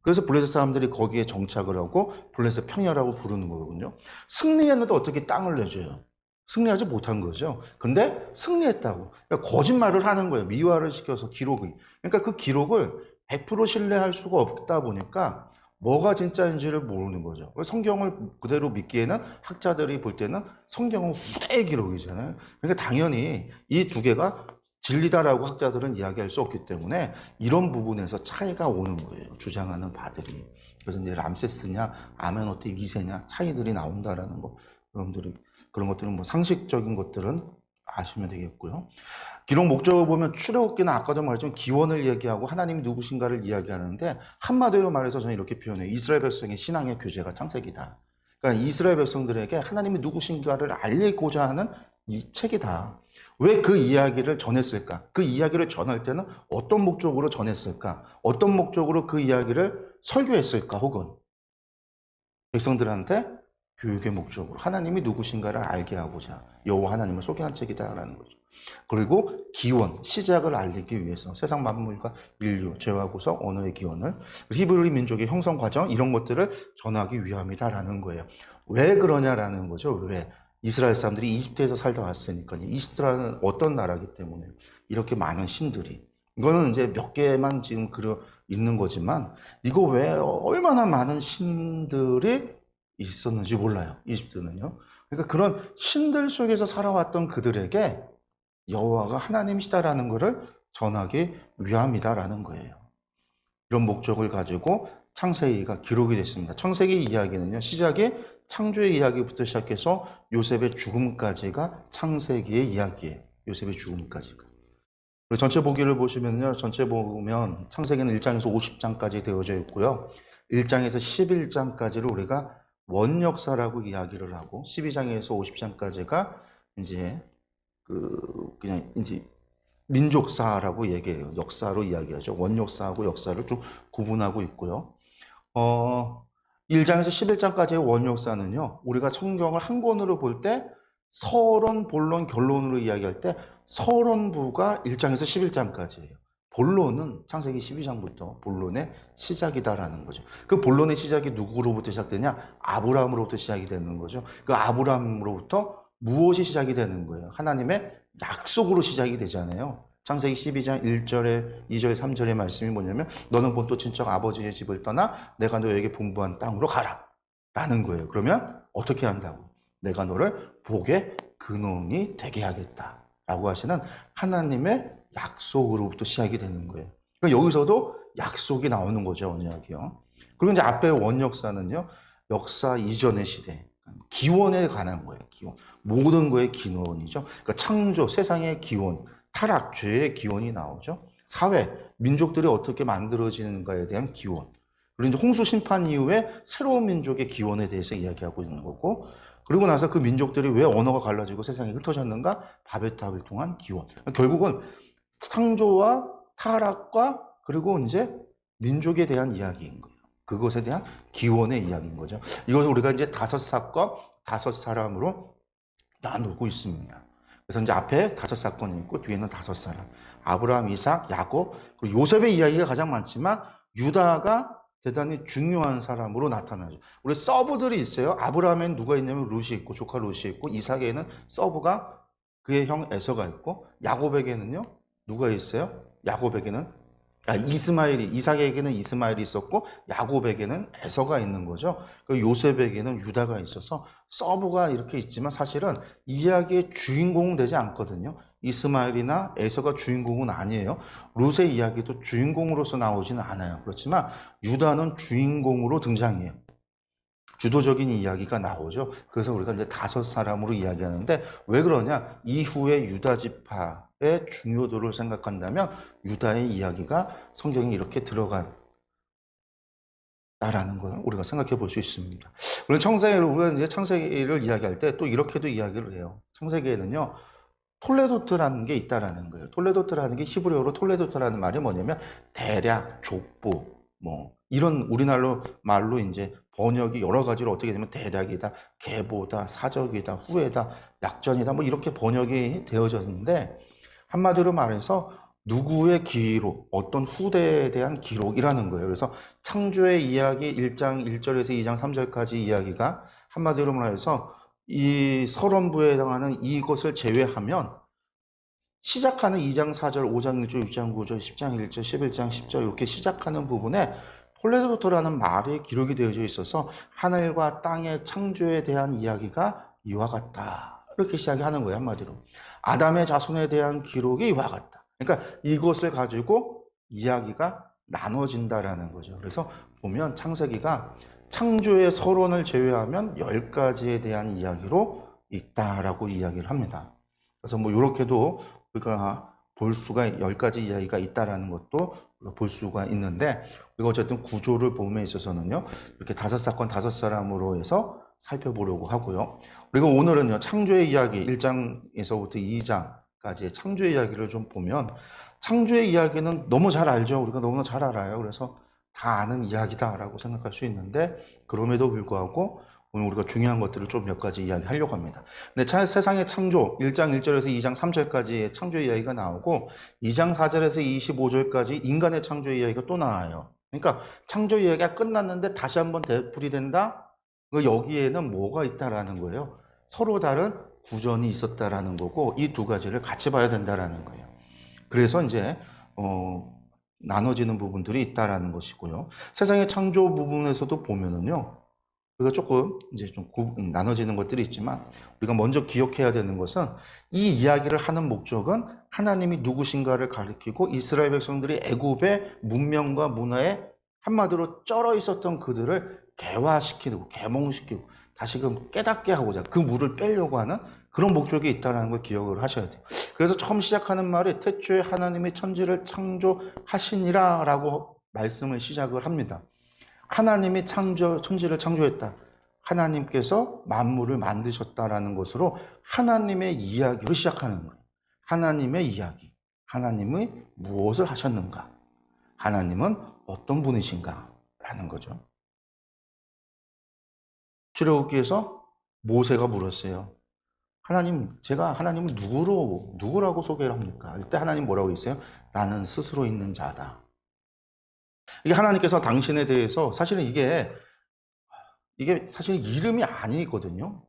그래서 블레셋 사람들이 거기에 정착을 하고 블레셋 평야라고 부르는 거거든요. 승리했는데 어떻게 땅을 내줘요? 승리하지 못한 거죠. 근데 승리했다고. 그러니까 거짓말을 하는 거예요. 미화를 시켜서 기록이. 그러니까 그 기록을 100% 신뢰할 수가 없다 보니까 뭐가 진짜인지를 모르는 거죠. 성경을 그대로 믿기에는 학자들이 볼 때는 성경은 후대의 기록이잖아요. 그러니까 당연히 이 두 개가 진리다라고 학자들은 이야기할 수 없기 때문에 이런 부분에서 차이가 오는 거예요. 주장하는 바들이. 그래서 이제 람세스냐, 아멘호텔 2세냐 차이들이 나온다라는 거. 여러분들이 그런 것들은 뭐 상식적인 것들은 아시면 되겠고요. 기록 목적을 보면 출애굽기는 아까도 말했지만 기원을 얘기하고 하나님이 누구신가를 이야기하는데 한마디로 말해서 저는 이렇게 표현해요. 이스라엘 백성의 신앙의 교재가 창세기다. 그러니까 이스라엘 백성들에게 하나님이 누구신가를 알리고자 하는 이 책이다. 왜 그 이야기를 전했을까? 그 이야기를 전할 때는 어떤 목적으로 전했을까? 어떤 목적으로 그 이야기를 설교했을까? 혹은 백성들한테 교육의 목적으로 하나님이 누구신가를 알게 하고자 여호와 하나님을 소개한 책이다라는 거죠. 그리고 기원, 시작을 알리기 위해서 세상 만물과 인류, 죄와 구속, 언어의 기원을 히브리 민족의 형성 과정 이런 것들을 전하기 위함이다라는 거예요. 왜 그러냐라는 거죠. 왜? 이스라엘 사람들이 이집트에서 살다 왔으니까요. 이집트라는 어떤 나라이기 때문에 이렇게 많은 신들이 이거는 이제 몇 개만 지금 그려 있는 거지만 이거 왜 얼마나 많은 신들이 있었는지 몰라요. 이집트는요. 그러니까 그런 신들 속에서 살아왔던 그들에게 여호와가 하나님이시다라는 것을 전하기 위함이다라는 거예요. 이런 목적을 가지고 창세기가 기록이 됐습니다. 창세기 이야기는요. 시작이 창조의 이야기부터 시작해서 요셉의 죽음까지가 창세기의 이야기예요. 요셉의 죽음까지가. 그리고 전체 보기를 보시면요. 전체 보면 창세기는 1장에서 50장까지 되어져 있고요. 1장에서 11장까지를 우리가 원역사라고 이야기를 하고 12장에서 50장까지가 이제 그냥 이제 민족사라고 얘기해요. 역사로 이야기하죠. 원역사하고 역사를 좀 구분하고 있고요. 1장에서 11장까지의 원역사는요. 우리가 성경을 한 권으로 볼 때 서론, 본론, 결론으로 이야기할 때 서론부가 1장에서 11장까지예요. 본론은 창세기 12장부터 본론의 시작이다라는 거죠. 그 본론의 시작이 누구로부터 시작되냐? 아브라함으로부터 시작이 되는 거죠. 그 아브라함으로부터 무엇이 시작이 되는 거예요? 하나님의 약속으로 시작이 되잖아요. 창세기 12장 1절에 2절 3절의 말씀이 뭐냐면 너는 본토 친척 아버지의 집을 떠나 내가 너에게 분부한 땅으로 가라 라는 거예요. 그러면 어떻게 한다고? 내가 너를 복의 근원이 되게 하겠다 라고 하시는 하나님의 약속으로부터 시작이 되는 거예요. 그러니까 여기서도 약속이 나오는 거죠. 언약이요. 그리고 이제 앞에 원역사는요. 역사 이전의 시대. 기원에 관한 거예요. 기원. 모든 거의 기원이죠. 그러니까 창조, 세상의 기원, 타락, 죄의 기원이 나오죠. 사회, 민족들이 어떻게 만들어지는가에 대한 기원. 그리고 이제 홍수 심판 이후에 새로운 민족의 기원에 대해서 이야기하고 있는 거고, 그리고 나서 그 민족들이 왜 언어가 갈라지고 세상에 흩어졌는가? 바벨탑을 통한 기원. 결국은 창조와 타락과 그리고 이제 민족에 대한 이야기인 거예요. 그것에 대한 기원의 이야기인 거죠. 이것을 우리가 이제 5사건, 5사람으로 나누고 있습니다. 그래서 이제 앞에 5사건이 있고 뒤에는 5사람. 아브라함, 이삭, 야곱, 그리고 요셉의 이야기가 가장 많지만 유다가 대단히 중요한 사람으로 나타나죠. 우리 서브들이 있어요. 아브라함에는 누가 있냐면 룻이 있고 조카 룻이 있고 이삭에는 서브가 그의 형 에서가 있고 야곱에게는요. 누가 있어요? 야곱에게는 이삭에게는 이스마엘이 있었고 야곱에게는 에서가 있는 거죠. 그리고 요셉에게는 유다가 있어서 서브가 이렇게 있지만 사실은 이야기의 주인공은 되지 않거든요. 이스마엘이나 에서가 주인공은 아니에요. 룻의 이야기도 주인공으로서 나오지는 않아요. 그렇지만 유다는 주인공으로 등장해요. 주도적인 이야기가 나오죠. 그래서 우리가 이제 5사람으로 이야기하는데 왜 그러냐? 이후에 유다 지파의 중요도를 생각한다면 유다의 이야기가 성경에 이렇게 들어간다라는 걸 우리가 생각해 볼 수 있습니다. 우리가 이제 창세기를 이야기할 때 또 이렇게도 이야기를 해요. 창세기에는요. 톨레도트라는 게 있다라는 거예요. 톨레도트라는 게 히브리어로 톨레도트라는 말이 뭐냐면 대략, 족보, 뭐 이런 우리나라 말로 이제 번역이 여러 가지로 어떻게 되면 대략이다, 계보다, 사적이다, 후에다, 약전이다 뭐 이렇게 번역이 되어졌는데 한마디로 말해서 누구의 기록, 어떤 후대에 대한 기록이라는 거예요. 그래서 창조의 이야기 1장 1절에서 2장 3절까지 이야기가 한마디로 말해서 이 서론부에 해당하는 이것을 제외하면 시작하는 2장 4절, 5장 1절, 6장 9절, 10장 1절, 11장 10절 이렇게 시작하는 부분에 톨레도토라는 말이 기록이 되어져 있어서 하늘과 땅의 창조에 대한 이야기가 이와 같다. 이렇게 시작하는 거예요. 한마디로. 아담의 자손에 대한 기록이 이와 같다. 그러니까 이것을 가지고 이야기가 나눠진다라는 거죠. 그래서 보면 창세기가 창조의 서론을 제외하면 10가지에 대한 이야기로 있다라고 이야기를 합니다. 그래서 뭐 이렇게도 우리가 볼 수가 10가지 이야기가 있다라는 것도 우리가 볼 수가 있는데 우리가 어쨌든 구조를 봄에 있어서는요. 이렇게 5사건 5사람으로 해서 살펴보려고 하고요. 그리고 오늘은요. 창조의 이야기 1장에서부터 2장까지의 창조의 이야기를 좀 보면 창조의 이야기는 너무 잘 알죠. 우리가 너무나 잘 알아요. 그래서 다 아는 이야기다라고 생각할 수 있는데 그럼에도 불구하고 오늘 우리가 중요한 것들을 좀 몇 가지 이야기하려고 합니다. 근데 세상의 창조 1장 1절에서 2장 3절까지의 창조 이야기가 나오고 2장 4절에서 25절까지 인간의 창조 이야기가 또 나와요. 그러니까 창조 이야기가 끝났는데 다시 한번 되풀이 된다? 여기에는 뭐가 있다라는 거예요. 서로 다른 구전이 있었다라는 거고 이 두 가지를 같이 봐야 된다라는 거예요. 그래서 이제 나눠지는 부분들이 있다라는 것이고요. 세상의 창조 부분에서도 보면은요. 우리가 조금 이제 좀 나눠지는 것들이 있지만 우리가 먼저 기억해야 되는 것은 이 이야기를 하는 목적은 하나님이 누구신가를 가리키고 이스라엘 백성들이 애굽의 문명과 문화에 한마디로 쩔어 있었던 그들을 개화시키고 계몽시키고 다시금 깨닫게 하고자 그 물을 빼려고 하는 그런 목적이 있다는 걸 기억을 하셔야 돼요. 그래서 처음 시작하는 말이 태초에 하나님이 천지를 창조하시니라 라고 말씀을 시작을 합니다. 하나님이 천지를 창조했다. 하나님께서 만물을 만드셨다라는 것으로 하나님의 이야기로 시작하는 거예요. 하나님의 이야기. 하나님이 무엇을 하셨는가? 하나님은 어떤 분이신가? 라는 거죠. 출애굽기에서 모세가 물었어요. 하나님, 제가 하나님을 누구라고 소개를 합니까? 이때 하나님 뭐라고 했어요? 나는 스스로 있는 자다. 이게 하나님께서 당신에 대해서 사실은 이게 사실 이름이 아니거든요.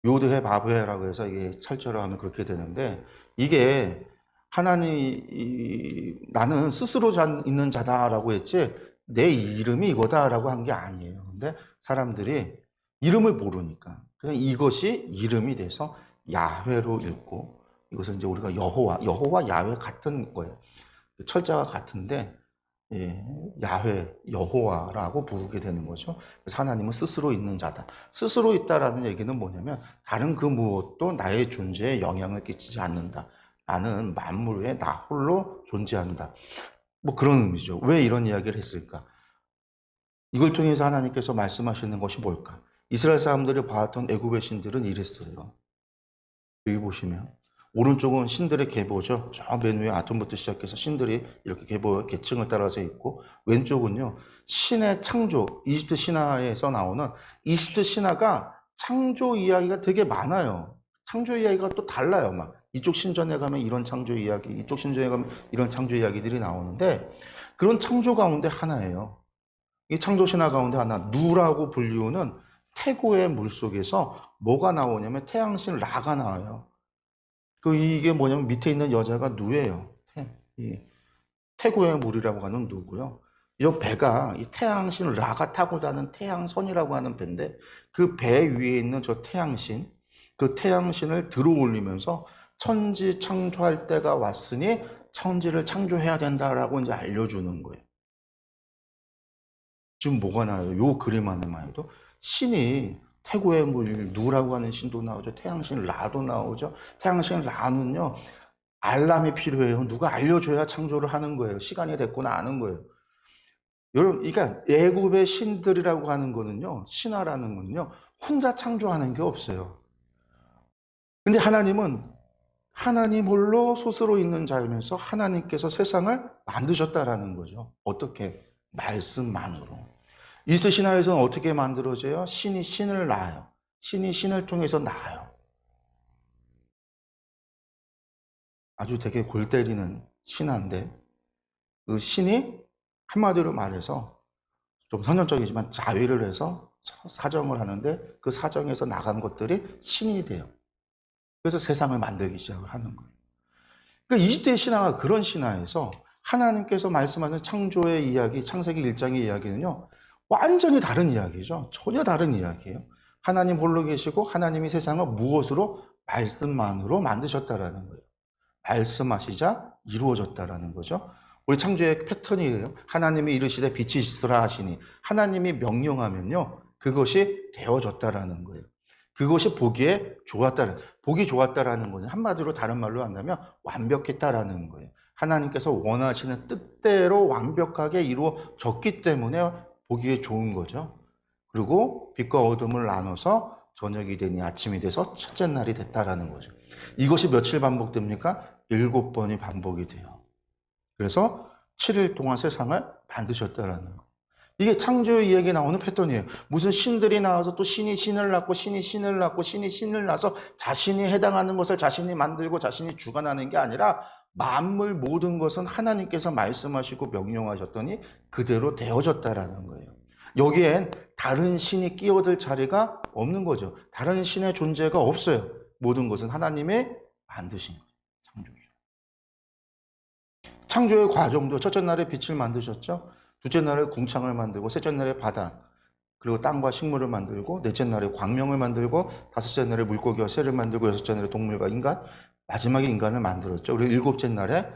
요드해 바브해라고 해서 이게 철자로 하면 그렇게 되는데 이게 하나님이 나는 스스로 있는 자다라고 했지 내 이름이 이거다라고 한 게 아니에요. 근데 사람들이 이름을 모르니까 그냥 이것이 이름이 돼서 야훼로 읽고, 이것은 이제 우리가 여호와 야훼 같은 거예요. 철자가 같은데 예, 야훼, 여호와라고 부르게 되는 거죠. 그래서 하나님은 스스로 있는 자다. 스스로 있다라는 얘기는 뭐냐면 다른 그 무엇도 나의 존재에 영향을 끼치지 않는다. 나는 만물 외에 나 홀로 존재한다. 뭐 그런 의미죠. 왜 이런 이야기를 했을까? 이걸 통해서 하나님께서 말씀하시는 것이 뭘까? 이스라엘 사람들이 봐왔던 애굽의 신들은 이랬어요. 여기 보시면 오른쪽은 신들의 계보죠. 저 맨 위에 아톰부터 시작해서 신들이 이렇게 계층을 따라서 있고, 왼쪽은요 신의 창조, 이집트 신화에서 나오는 이집트 신화가 창조 이야기가 되게 많아요. 창조 이야기가 또 달라요. 막 이쪽 신전에 가면 이런 창조 이야기, 이쪽 신전에 가면 이런 창조 이야기들이 나오는데, 그런 창조 가운데 하나예요. 이 창조 신화 가운데 하나, 누라고 불리우는 태고의 물 속에서 뭐가 나오냐면 태양신 라가 나와요. 이게 뭐냐면 밑에 있는 여자가 누예요. 태고의 물이라고 하는 누고요. 이 배가 이 태양신 라가 타고 다는 태양선이라고 하는 배인데, 그 배 위에 있는 저 태양신, 그 태양신을 들어 올리면서 천지 창조할 때가 왔으니 천지를 창조해야 된다라고 이제 알려주는 거예요. 지금 뭐가 나와요? 요 그림 안에만 해도 신이 태고의 물 누라고 하는 신도 나오죠. 태양신 라도 나오죠. 태양신 라는요 알람이 필요해요. 누가 알려줘야 창조를 하는 거예요. 시간이 됐구나 아는 거예요. 여러분, 그러니까 애굽의 신들이라고 하는 거는요, 신화라는 거는요 혼자 창조하는 게 없어요. 근데 하나님은 하나님 홀로 스스로 있는 자이면서 하나님께서 세상을 만드셨다라는 거죠. 어떻게? 말씀만으로. 이집트 신화에서는 어떻게 만들어져요? 신이 신을 낳아요. 신이 신을 통해서 낳아요. 아주 되게 골 때리는 신화인데, 그 신이 한마디로 말해서 좀 선정적이지만 자위를 해서 사정을 하는데, 그 사정에서 나간 것들이 신이 돼요. 그래서 세상을 만들기 시작을 하는 거예요. 그러니까 이집트의 신화가 그런 신화에서 하나님께서 말씀하는 창조의 이야기, 창세기 1장의 이야기는요 완전히 다른 이야기죠. 전혀 다른 이야기예요. 하나님 홀로 계시고 하나님이 세상을 무엇으로? 말씀만으로 만드셨다라는 거예요. 말씀하시자 이루어졌다라는 거죠. 우리 창조의 패턴이에요. 하나님이 이르시되 빛이 있으라 하시니, 하나님이 명령하면요 그것이 되어졌다라는 거예요. 그것이 보기에 좋았다는, 보기 좋았다라는 거는 한마디로 다른 말로 한다면 완벽했다라는 거예요. 하나님께서 원하시는 뜻대로 완벽하게 이루어졌기 때문에 보기에 좋은 거죠. 그리고 빛과 어둠을 나눠서 저녁이 되니 아침이 돼서 첫째 날이 됐다라는 거죠. 이것이 며칠 반복됩니까? 7번이 반복이 돼요. 그래서 7일 동안 세상을 만드셨다라는 거예요. 이게 창조의 이야기에 나오는 패턴이에요. 무슨 신들이 나와서 또 신이 신을 낳고 신이 신을 낳고 신이 신을 낳아서 자신이 해당하는 것을 자신이 만들고 자신이 주관하는 게 아니라 만물 모든 것은 하나님께서 말씀하시고 명령하셨더니 그대로 되어졌다라는 거예요. 여기엔 다른 신이 끼어들 자리가 없는 거죠. 다른 신의 존재가 없어요. 모든 것은 하나님이 만드신 거예요. 창조죠. 창조의 과정도 첫째 날에 빛을 만드셨죠. 둘째 날에 궁창을 만들고, 셋째 날에 바다, 그리고 땅과 식물을 만들고, 넷째 날에 광명을 만들고, 다섯째 날에 물고기와 새를 만들고, 여섯째 날에 동물과 인간, 마지막에 인간을 만들었죠. 그리고 일곱째 날에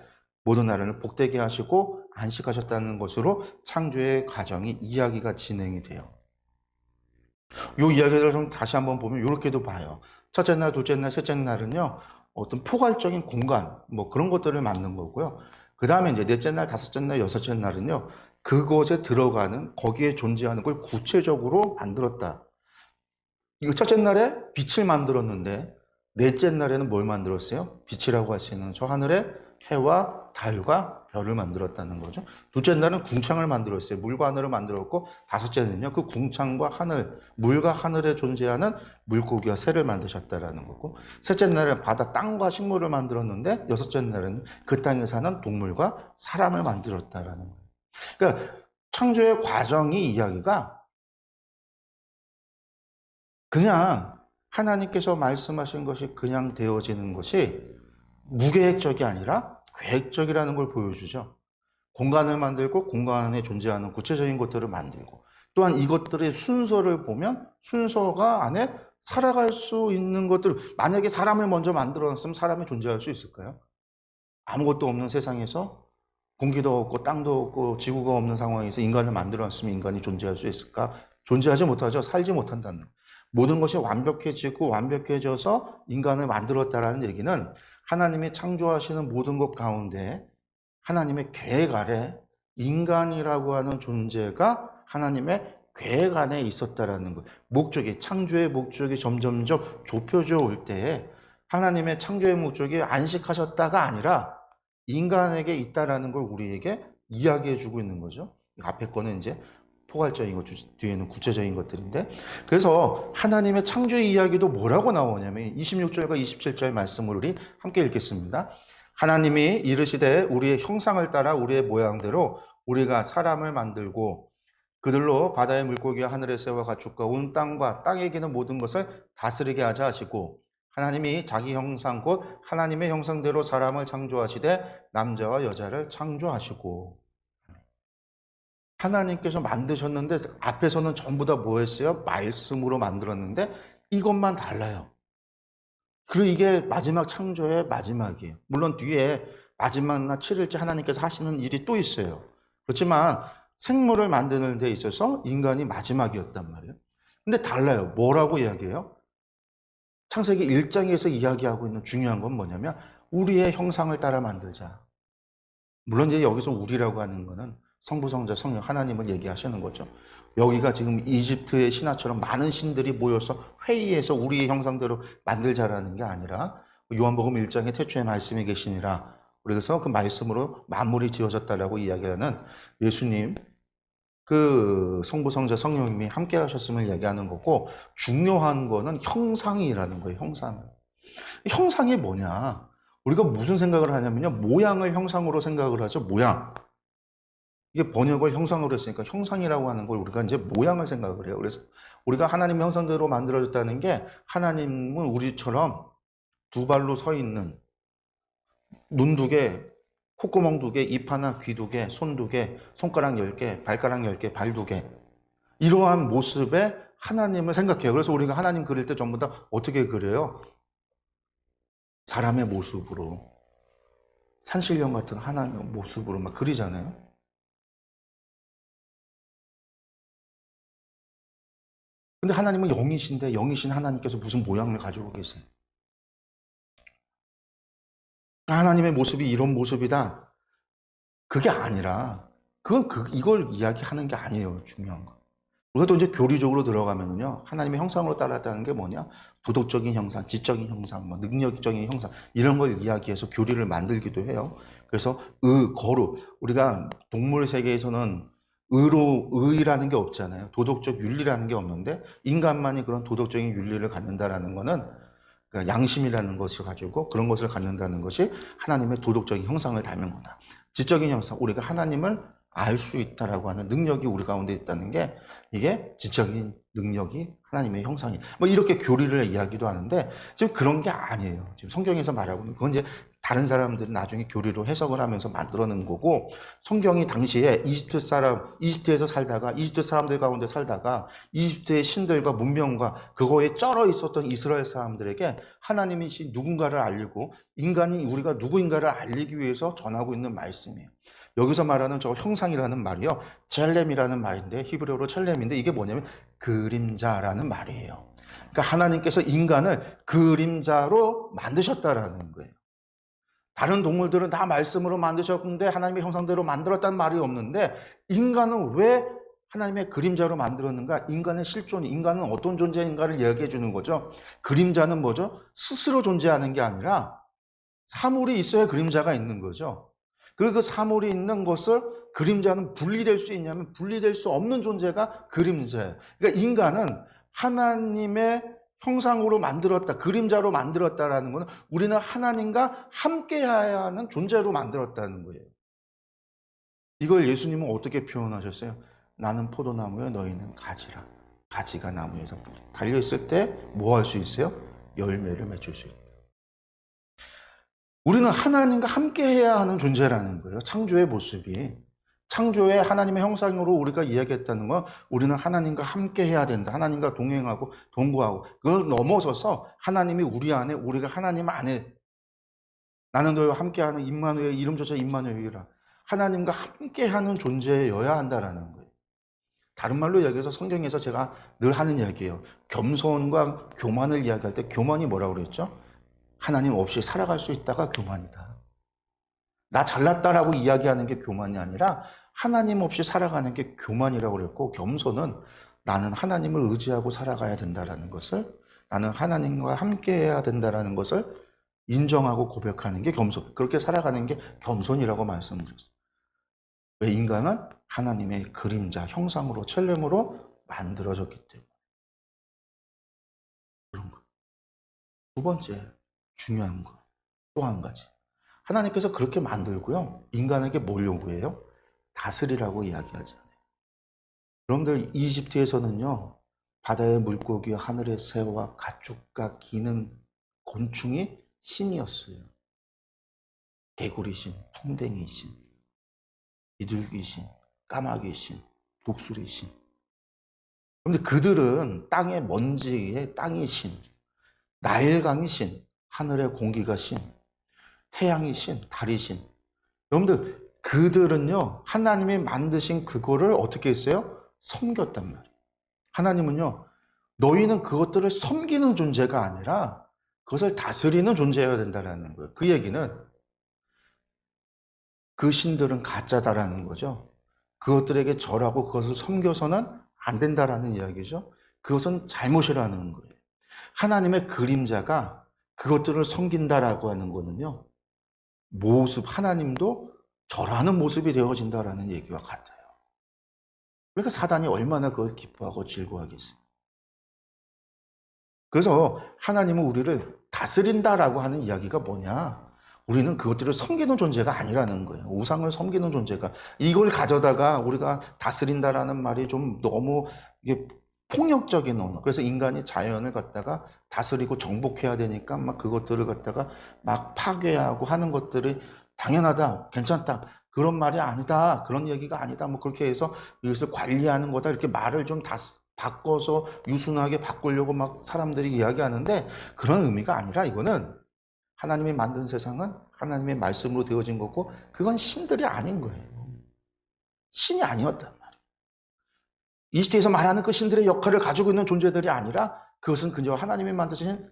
모든 나라를 복되게 하시고 안식하셨다는 것으로 창조의 과정이 이야기가 진행이 돼요. 이 이야기를 좀 다시 한번 보면 이렇게도 봐요. 첫째 날, 둘째 날, 셋째 날은요 어떤 포괄적인 공간 뭐 그런 것들을 만든 거고요. 그 다음에 이제 넷째 날, 다섯째 날, 여섯째 날은요 그것에 들어가는, 거기에 존재하는 걸 구체적으로 만들었다. 이거 첫째 날에 빛을 만들었는데 넷째 날에는 뭘 만들었어요? 빛이라고 하시는 저 하늘에 해와 달과 별을 만들었다는 거죠. 둘째 날은 궁창을 만들었어요. 물과 하늘을 만들었고, 다섯째는요 그 궁창과 하늘, 물과 하늘에 존재하는 물고기와 새를 만드셨다라는 거고, 셋째 날은 바다, 땅과 식물을 만들었는데, 여섯째 날은 그 땅에 사는 동물과 사람을 만들었다라는 거예요. 그러니까 창조의 과정이 이야기가 그냥 하나님께서 말씀하신 것이 그냥 되어지는 것이 무계획적이 아니라 계획적이라는 걸 보여주죠. 공간을 만들고 공간 안에 존재하는 구체적인 것들을 만들고, 또한 이것들의 순서를 보면 순서가 안에 살아갈 수 있는 것들, 만약에 사람을 먼저 만들어놨으면 사람이 존재할 수 있을까요? 아무것도 없는 세상에서 공기도 없고 땅도 없고 지구가 없는 상황에서 인간을 만들어놨으면 인간이 존재할 수 있을까? 존재하지 못하죠. 살지 못한다는. 모든 것이 완벽해지고 완벽해져서 인간을 만들었다라는 얘기는 하나님이 창조하시는 모든 것 가운데 하나님의 계획 아래 인간이라고 하는 존재가 하나님의 계획 안에 있었다라는 것. 목적이, 창조의 목적이 점점점 좁혀져 올 때에 하나님의 창조의 목적이 안식하셨다가 아니라 인간에게 있다라는 걸 우리에게 이야기해 주고 있는 거죠. 앞에 거는 이제 포괄적인 것, 뒤에는 구체적인 것들인데, 그래서 하나님의 창조 이야기도 뭐라고 나오냐면 26절과 27절 말씀을 우리 함께 읽겠습니다. 하나님이 이르시되 우리의 형상을 따라 우리의 모양대로 우리가 사람을 만들고 그들로 바다의 물고기와 하늘의 새와 가축과 온 땅과 땅에 기는 모든 것을 다스리게 하자 하시고, 하나님이 자기 형상 곧 하나님의 형상대로 사람을 창조하시되 남자와 여자를 창조하시고. 하나님께서 만드셨는데 앞에서는 전부 다 뭐 했어요? 말씀으로 만들었는데 이것만 달라요. 그리고 이게 마지막 창조의 마지막이에요. 물론 뒤에 마지막나 7일째 하나님께서 하시는 일이 또 있어요. 그렇지만 생물을 만드는 데 있어서 인간이 마지막이었단 말이에요. 근데 달라요. 뭐라고 이야기해요? 창세기 1장에서 이야기하고 있는 중요한 건 뭐냐면 우리의 형상을 따라 만들자. 물론 이제 여기서 우리라고 하는 거는 성부, 성자, 성령 하나님을 얘기하시는 거죠. 여기가 지금 이집트의 신화처럼 많은 신들이 모여서 회의해서 우리의 형상대로 만들자라는 게 아니라 요한복음 1장에 태초에 말씀이 계시니라. 그래서 그 말씀으로 만물이 지어졌다라고 이야기하는 예수님, 그 성부, 성자, 성령님이 함께 하셨음을 얘기하는 거고, 중요한 거는 형상이라는 거예요. 형상이 뭐냐? 우리가 무슨 생각을 하냐면요, 모양을 형상으로 생각을 하죠. 모양. 이게 번역을 형상으로 했으니까 형상이라고 하는 걸 우리가 이제 모양을 생각을 해요. 그래서 우리가 하나님 형상대로 만들어졌다는 게, 하나님은 우리처럼 두 발로 서 있는, 눈 두 개, 콧구멍 두 개, 입 하나, 귀 두 개, 손 두 개, 손가락 10개, 발가락 10개, 발 두 개. 이러한 모습의 하나님을 생각해요. 그래서 우리가 하나님 그릴 때 전부 다 어떻게 그려요? 사람의 모습으로, 산신령 같은 하나님 모습으로 막 그리잖아요. 근데 하나님은 영이신데 영이신 하나님께서 무슨 모양을 가지고 계세요? 하나님의 모습이 이런 모습이다. 그게 아니라 이걸 이야기하는 게 아니에요. 중요한 거. 우리가 또 이제 교리적으로 들어가면요, 하나님의 형상으로 따랐다는 게 뭐냐? 도덕적인 형상, 지적인 형상, 뭐 능력적인 형상, 이런 걸 이야기해서 교리를 만들기도 해요. 그래서 거룩. 우리가 동물 세계에서는 의라는 게 없잖아요. 도덕적 윤리라는 게 없는데 인간만이 그런 도덕적인 윤리를 갖는다라는 거는, 그러니까 양심이라는 것을 가지고 그런 것을 갖는다는 것이 하나님의 도덕적인 형상을 닮은 거다. 지적인 형상, 우리가 하나님을 알 수 있다라고 하는 능력이 우리 가운데 있다는 게, 이게 지적인 능력이 하나님의 형상이, 뭐 이렇게 교리를 이야기도 하는데 지금 그런 게 아니에요. 지금 성경에서 말하고 있는 그건 이제 다른 사람들이 나중에 교리로 해석을 하면서 만들어낸 거고, 성경이 당시에 이집트에서 살다가, 이집트 사람들 가운데 살다가 이집트의 신들과 문명과 그거에 쩔어 있었던 이스라엘 사람들에게 하나님이 누군가를 알리고 인간이 우리가 누구인가를 알리기 위해서 전하고 있는 말씀이에요. 여기서 말하는 저 형상이라는 말이요, 첼렘이라는 말인데, 히브리어로 첼렘인데, 이게 뭐냐면 그림자라는 말이에요. 그러니까 하나님께서 인간을 그림자로 만드셨다라는 거예요. 다른 동물들은 다 말씀으로 만드셨는데 하나님의 형상대로 만들었다는 말이 없는데, 인간은 왜 하나님의 그림자로 만들었는가? 인간의 실존, 인간은 어떤 존재인가를 이야기해 주는 거죠. 그림자는 뭐죠? 스스로 존재하는 게 아니라 사물이 있어야 그림자가 있는 거죠. 그리고 그 사물이 있는 것을, 그림자는 분리될 수 있냐면 분리될 수 없는 존재가 그림자예요. 그러니까 인간은 하나님의 형상으로 만들었다, 그림자로 만들었다라는 것은 우리는 하나님과 함께해야 하는 존재로 만들었다는 거예요. 이걸 예수님은 어떻게 표현하셨어요? 나는 포도나무에 너희는 가지라. 가지가 나무에서 달려있을 때 뭐 할 수 있어요? 열매를 맺을 수 있다. 우리는 하나님과 함께 해야 하는 존재라는 거예요. 창조의 모습이. 창조의 하나님의 형상으로 우리가 이야기했다는 건 우리는 하나님과 함께 해야 된다. 하나님과 동행하고 동거하고 그걸 넘어서서 하나님이 우리 안에, 우리가 하나님 안에, 나는 너희와 함께하는 임마누엘, 이름조차 임마누엘이라, 하나님과 함께하는 존재여야 한다라는 거예요. 다른 말로 이야기해서 성경에서 제가 늘 하는 이야기예요. 겸손과 교만을 이야기할 때 교만이 뭐라고 그랬죠? 하나님 없이 살아갈 수 있다가 교만이다. 나 잘났다라고 이야기하는 게 교만이 아니라 하나님 없이 살아가는 게 교만이라고 그랬고, 겸손은 나는 하나님을 의지하고 살아가야 된다라는 것을, 나는 하나님과 함께해야 된다라는 것을 인정하고 고백하는 게 겸손. 그렇게 살아가는 게 겸손이라고 말씀드렸어요. 왜? 인간은 하나님의 그림자, 형상으로, 첼렘으로 만들어졌기 때문에 그런 거. 두 번째 중요한 거, 또 한 가지. 하나님께서 그렇게 만들고요, 인간에게 뭘 요구해요? 다스리라고 이야기하잖아요. 여러분들, 이집트에서는요, 바다의 물고기와 하늘의 새와 가축과 기는 곤충이 신이었어요. 개구리신, 풍뎅이신, 비둘기신, 까마귀신, 독수리신. 그런데 그들은 땅의 먼지의 땅이 신, 나일강이 신, 하늘의 공기가 신, 태양이 신, 달이 신. 여러분들, 그들은요, 하나님이 만드신 그거를 어떻게 했어요? 섬겼단 말이에요. 하나님은요, 너희는 그것들을 섬기는 존재가 아니라 그것을 다스리는 존재여야 된다는 거예요. 그 얘기는 그 신들은 가짜다라는 거죠. 그것들에게 절하고 그것을 섬겨서는 안 된다라는 이야기죠. 그것은 잘못이라는 거예요. 하나님의 그림자가 그것들을 섬긴다라고 하는 거는요, 모습, 하나님도 절하는 모습이 되어진다라는 얘기와 같아요. 그러니까 사단이 얼마나 그걸 기뻐하고 즐거워하겠어요. 그래서 하나님은 우리를 다스린다라고 하는 이야기가 뭐냐? 우리는 그것들을 섬기는 존재가 아니라는 거예요. 우상을 섬기는 존재가. 이걸 가져다가 우리가 다스린다라는 말이 좀 너무 이게 폭력적인 언어. 그래서 인간이 자연을 갖다가 다스리고 정복해야 되니까 막 그것들을 갖다가 막 파괴하고 하는 것들이 당연하다, 괜찮다, 그런 말이 아니다, 그런 얘기가 아니다, 뭐 그렇게 해서 이것을 관리하는 거다, 이렇게 말을 좀 바꿔서 유순하게 바꾸려고 막 사람들이 이야기하는데, 그런 의미가 아니라 이거는 하나님이 만든 세상은 하나님의 말씀으로 되어진 거고, 그건 신들이 아닌 거예요. 신이 아니었단 말이에요. 이집트에서 말하는 그 신들의 역할을 가지고 있는 존재들이 아니라 그것은 그저 하나님이 만드신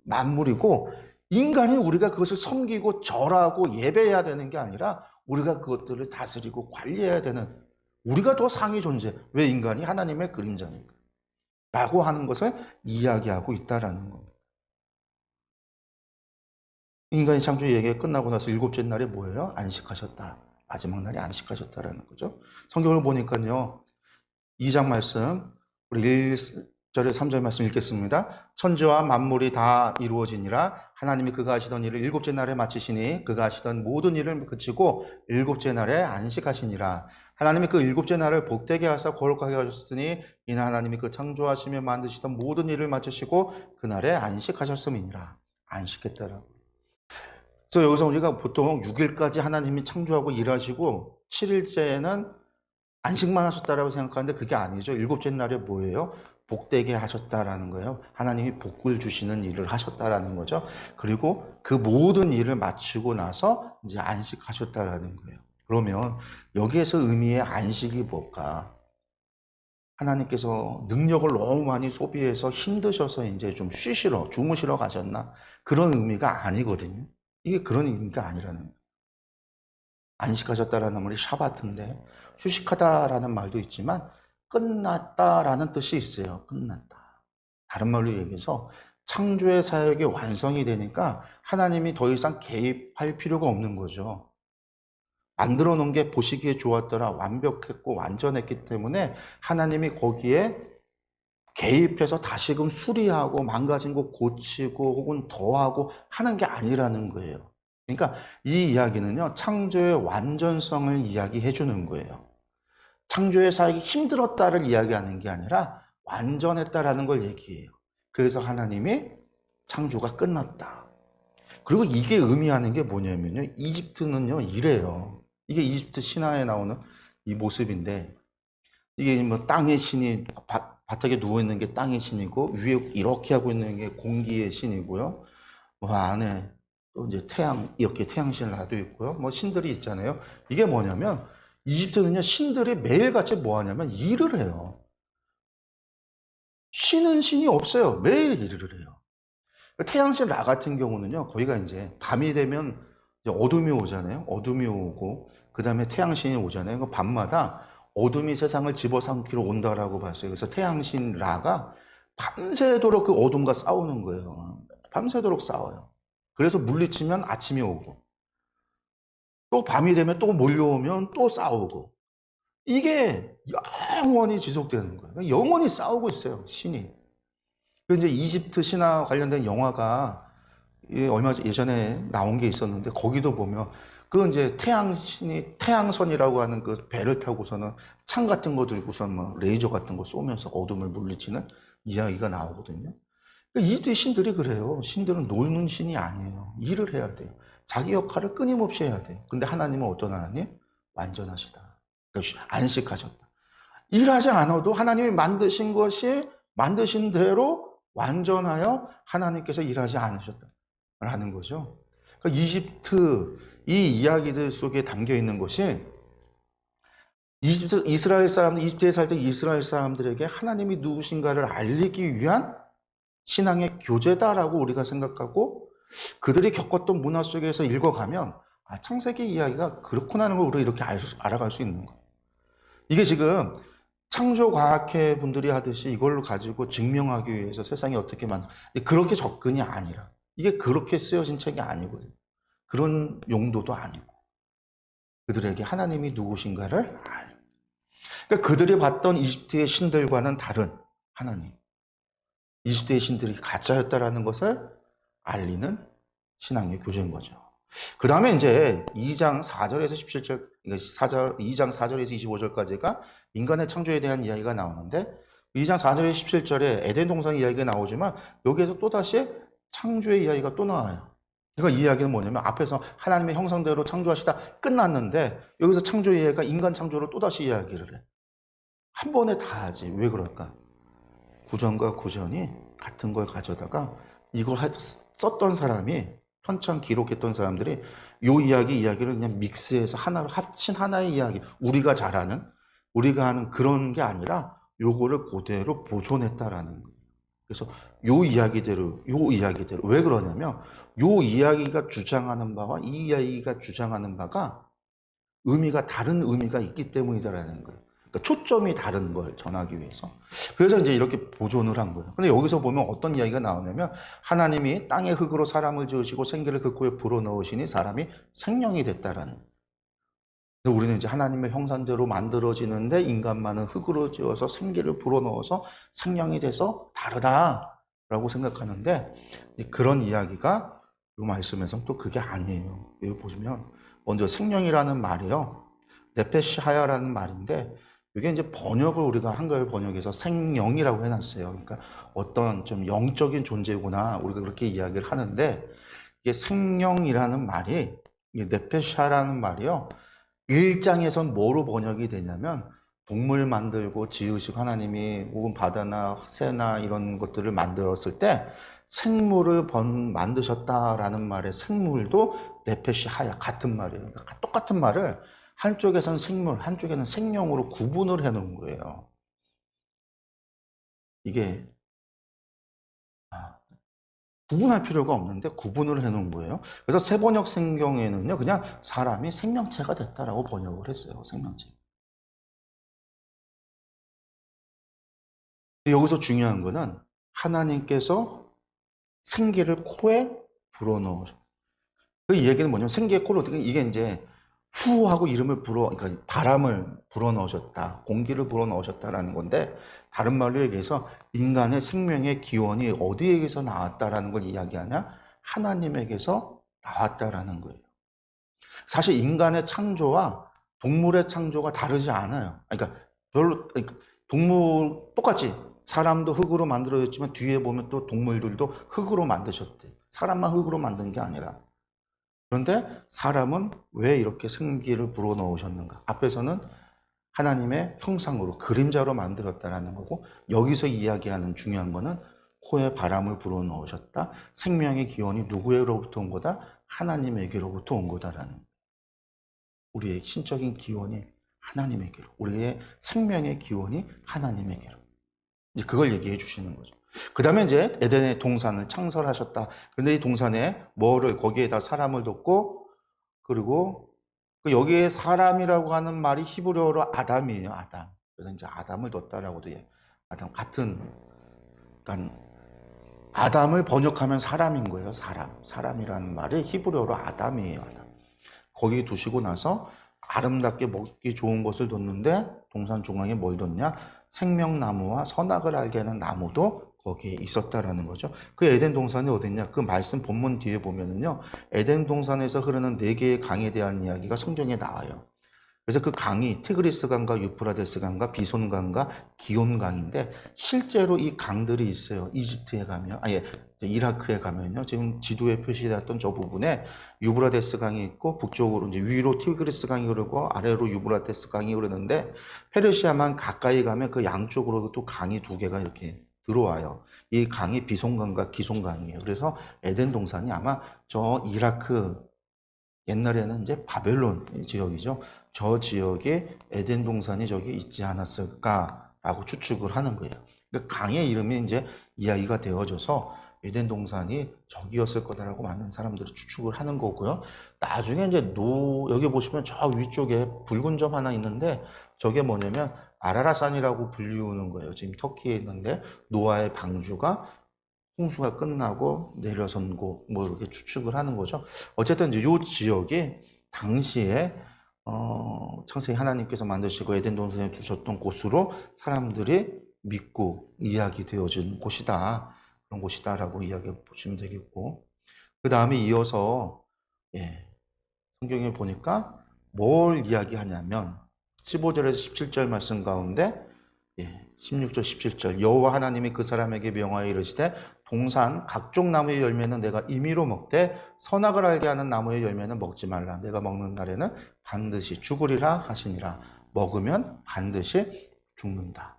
만물이고, 인간인 우리가 그것을 섬기고 절하고 예배해야 되는 게 아니라 우리가 그것들을 다스리고 관리해야 되는, 우리가 더 상위 존재. 왜? 인간이 하나님의 그림자니까 라고 하는 것을 이야기하고 있다라는 겁니다. 인간이 창조 얘기가 끝나고 나서 일곱째 날에 뭐예요? 안식하셨다. 마지막 날에 안식하셨다라는 거죠. 성경을 보니까요, 2장 말씀, 우리 1절에 3절 말씀 읽겠습니다. 천지와 만물이 다 이루어지니라. 하나님이 그가 하시던 일을 일곱째 날에 마치시니 그가 하시던 모든 일을 그치고 일곱째 날에 안식하시니라. 하나님이 그 일곱째 날을 복되게 하사 거룩하게 하셨으니 이는 하나님이 그 창조하시며 만드시던 모든 일을 마치시고 그날에 안식하셨음이니라. 안식했다라고. 그래서 여기서 우리가 보통 6일까지 하나님이 창조하고 일하시고 7일째는 안식만 하셨다라고 생각하는데 그게 아니죠. 일곱째 날에 뭐예요? 복되게 하셨다라는 거예요. 하나님이 복을 주시는 일을 하셨다라는 거죠. 그리고 그 모든 일을 마치고 나서 이제 안식하셨다라는 거예요. 그러면 여기에서 의미의 안식이 뭘까? 하나님께서 능력을 너무 많이 소비해서 힘드셔서 이제 좀 쉬시러, 주무시러 가셨나? 그런 의미가 아니거든요. 이게 그런 의미가 아니라는 거예요. 안식하셨다라는 말이 샤바트인데, 휴식하다라는 말도 있지만 끝났다라는 뜻이 있어요. 끝났다. 다른 말로 얘기해서 창조의 사역이 완성이 되니까 하나님이 더 이상 개입할 필요가 없는 거죠. 만들어 놓은 게 보시기에 좋았더라, 완벽했고 완전했기 때문에 하나님이 거기에 개입해서 다시금 수리하고 망가진 거 고치고 혹은 더하고 하는 게 아니라는 거예요. 그러니까 이 이야기는요, 창조의 완전성을 이야기해 주는 거예요. 창조의 사역이 힘들었다를 이야기하는 게 아니라 완전했다라는 걸 얘기해요. 그래서 하나님이 창조가 끝났다. 그리고 이게 의미하는 게 뭐냐면요. 이집트는요, 이래요. 이게 이집트 신화에 나오는 이 모습인데, 이게 뭐 땅의 신이, 바닥에 누워있는 게 땅의 신이고, 위에 이렇게 하고 있는 게 공기의 신이고요. 뭐 안에 또 이제 태양, 이렇게 태양신을 놔도 있고요. 뭐 신들이 있잖아요. 이게 뭐냐면, 이집트는요, 신들이 매일같이 뭐 하냐면 일을 해요. 쉬는 신이 없어요. 매일 일을 해요. 태양신 라 같은 경우는요, 거기가 이제 밤이 되면 이제 어둠이 오잖아요. 어둠이 오고, 그 다음에 태양신이 오잖아요. 그 밤마다 어둠이 세상을 집어삼키러 온다라고 봤어요. 그래서 태양신 라가 밤새도록 그 어둠과 싸우는 거예요. 밤새도록 싸워요. 그래서 물리치면 아침이 오고, 또 밤이 되면 또 몰려오면 또 싸우고, 이게 영원히 지속되는 거예요. 영원히 싸우고 있어요, 신이. 그 이제 이집트 신화 관련된 영화가 얼마 예전에 나온 게 있었는데 거기도 보면 그 이제 태양신이 태양선이라고 하는 그 배를 타고서는 창 같은 거 들고선 뭐 레이저 같은 거 쏘면서 어둠을 물리치는 이야기가 나오거든요. 그러니까 이집트 신들이 그래요. 신들은 노는 신이 아니에요. 일을 해야 돼요. 자기 역할을 끊임없이 해야 돼요. 근데 하나님은 어떤 하나님? 완전하시다. 그러니까 안식하셨다. 일하지 않아도 하나님이 만드신 것이 만드신 대로 완전하여 하나님께서 일하지 않으셨다라는 거죠. 그러니까 이집트 이 이야기들 속에 담겨 있는 것이 이스라엘 사람들, 이집트에 살 때 이스라엘 사람들에게 하나님이 누구신가를 알리기 위한 신앙의 교재다라고 우리가 생각하고 그들이 겪었던 문화 속에서 읽어가면 창세기 이야기가 그렇구나 하는 걸 우리가 이렇게 알아갈 수 있는 거예요. 이게 지금 창조과학회 분들이 하듯이 이걸로 가지고 증명하기 위해서 세상이 어떻게 그렇게 접근이 아니라 이게 그렇게 쓰여진 책이 아니거든요. 그런 용도도 아니고 그들에게 하나님이 누구신가를 알고 그러니까 그들이 봤던 이집트의 신들과는 다른 하나님 이집트의 신들이 가짜였다라는 것을 알리는 신앙의 교재인 거죠. 그 다음에 이제 2장 4절에서 17절, 그러니까 2장 4절에서 25절까지가 인간의 창조에 대한 이야기가 나오는데 2장 4절에서 17절에 에덴 동산 이야기가 나오지만 여기에서 또다시 창조의 이야기가 또 나와요. 그러니까 이 이야기는 뭐냐면 앞에서 하나님의 형상대로 창조하시다 끝났는데 여기서 창조 이야기가 인간 창조를 또다시 이야기를 해. 한 번에 다 하지. 왜 그럴까? 구전과 구전이 같은 걸 가져다가 이걸 썼던 사람이 편찬 기록했던 사람들이 요 이야기를 그냥 믹스해서 하나로 합친 하나의 이야기 우리가 잘 아는 우리가 하는 그런 게 아니라 요거를 그대로 보존했다라는 거예요. 그래서 요 이야기대로 왜 그러냐면 요 이야기가 주장하는 바와 이 이야기가 주장하는 바가 다른 의미가 있기 때문이다라는 거예요. 그러니까 초점이 다른 걸 전하기 위해서. 그래서 이제 이렇게 보존을 한 거예요. 근데 여기서 보면 어떤 이야기가 나오냐면 하나님이 땅의 흙으로 사람을 지으시고 생기를 그 코에 불어넣으시니 사람이 생명이 됐다라는. 근데 우리는 이제 하나님의 형상대로 만들어지는데 인간만은 흙으로 지어서 생기를 불어넣어서 생명이 돼서 다르다라고 생각하는데 그런 이야기가 이 말씀에서는 또 그게 아니에요. 여기 보시면 먼저 생명이라는 말이요. 네페시하야라는 말인데 이게 이제 번역을 우리가 한글 번역에서 생명이라고 해놨어요. 그러니까 어떤 좀 영적인 존재구나 우리가 그렇게 이야기를 하는데 이게 생명이라는 말이 네페샤라는 말이요. 1장에선 뭐로 번역이 되냐면 동물 만들고 지으시고 하나님이 혹은 바다나 새나 이런 것들을 만들었을 때 생물을 만드셨다라는 말의 생물도 네페시하야 같은 말이에요. 그러니까 똑같은 말을 한쪽에서는 생물, 한쪽에는 생명으로 구분을 해놓은 거예요. 이게 구분할 필요가 없는데 구분을 해놓은 거예요. 그래서 새번역 성경에는요, 그냥 사람이 생명체가 됐다라고 번역을 했어요. 생명체. 여기서 중요한 거는 하나님께서 생기를 코에 불어넣으셔. 그 얘기는 뭐냐면 생기의 코로 어떻게 이게 이제 후 하고 그러니까 바람을 불어넣으셨다, 공기를 불어넣으셨다라는 건데 다른 말로 얘기해서 인간의 생명의 기원이 어디에게서 나왔다라는 걸 이야기하냐? 하나님에게서 나왔다라는 거예요. 사실 인간의 창조와 동물의 창조가 다르지 않아요. 그러니까 동물 똑같이 사람도 흙으로 만들어졌지만 뒤에 보면 또 동물들도 흙으로 만드셨대. 사람만 흙으로 만든 게 아니라. 그런데 사람은 왜 이렇게 생기를 불어넣으셨는가? 앞에서는 하나님의 형상으로 그림자로 만들었다라는 거고, 여기서 이야기하는 중요한 거는 코에 바람을 불어넣으셨다. 생명의 기원이 누구에게로부터 온 거다? 하나님에게로부터 온 거다라는 거예요. 우리의 신적인 기원이 하나님에게로, 우리의 생명의 기원이 하나님에게로. 이제 그걸 얘기해 주시는 거죠. 그 다음에 이제 에덴의 동산을 창설하셨다. 그런데 이 동산에 뭐를, 거기에다 사람을 뒀고, 그리고 여기에 사람이라고 하는 말이 히브리어로 아담이에요, 아담. 그래서 이제 아담을 뒀다라고도 해. 아담, 그러니까 아담을 번역하면 사람인 거예요, 사람. 사람이라는 말이 히브리어로 아담이에요, 아담. 거기 두시고 나서 아름답게 먹기 좋은 것을 뒀는데, 동산 중앙에 뭘 뒀냐? 생명나무와 선악을 알게 하는 나무도 거기에 있었다라는 거죠. 그 에덴 동산이 어딨냐? 그 말씀 본문 뒤에 보면은요, 에덴 동산에서 흐르는 네 개의 강에 대한 이야기가 성경에 나와요. 그래서 그 강이 티그리스 강과 유프라데스 강과 비손 강과 기온 강인데, 실제로 이 강들이 있어요. 이집트에 가면, 이라크에 가면요. 지금 지도에 표시되었던 저 부분에 유브라데스 강이 있고, 북쪽으로 이제 위로 티그리스 강이 흐르고 아래로 유브라데스 강이 흐르는데, 페르시아만 가까이 가면 그 양쪽으로 또 강이 두 개가 이렇게 들어와요. 이 강이 비손강과 기손강이에요. 그래서 에덴 동산이 아마 저 이라크, 옛날에는 이제 바벨론 지역이죠. 저 지역에 에덴 동산이 저기 있지 않았을까라고 추측을 하는 거예요. 그러니까 강의 이름이 이제 이야기가 되어져서 에덴 동산이 저기였을 거다라고 많은 사람들이 추측을 하는 거고요. 나중에 이제 여기 보시면 저 위쪽에 붉은 점 하나 있는데, 저게 뭐냐면 아라라산이라고 불리우는 거예요. 지금 터키에 있는데, 노아의 방주가 홍수가 끝나고 내려선 곳, 뭐 이렇게 추측을 하는 거죠. 어쨌든 이 지역이 당시에 창세기 하나님께서 만드시고 에덴 동산에 두셨던 곳으로 사람들이 믿고 이야기 되어진 곳이다. 그런 곳이다라고 이야기해 보시면 되겠고, 그 다음에 이어서 성경에 보니까 뭘 이야기하냐면 15절에서 17절 말씀 가운데 16절 17절 여호와 하나님이 그 사람에게 명하여 이르시되 동산 각종 나무의 열매는 내가 임의로 먹되 선악을 알게 하는 나무의 열매는 먹지 말라. 내가 먹는 날에는 반드시 죽으리라 하시니라. 먹으면 반드시 죽는다.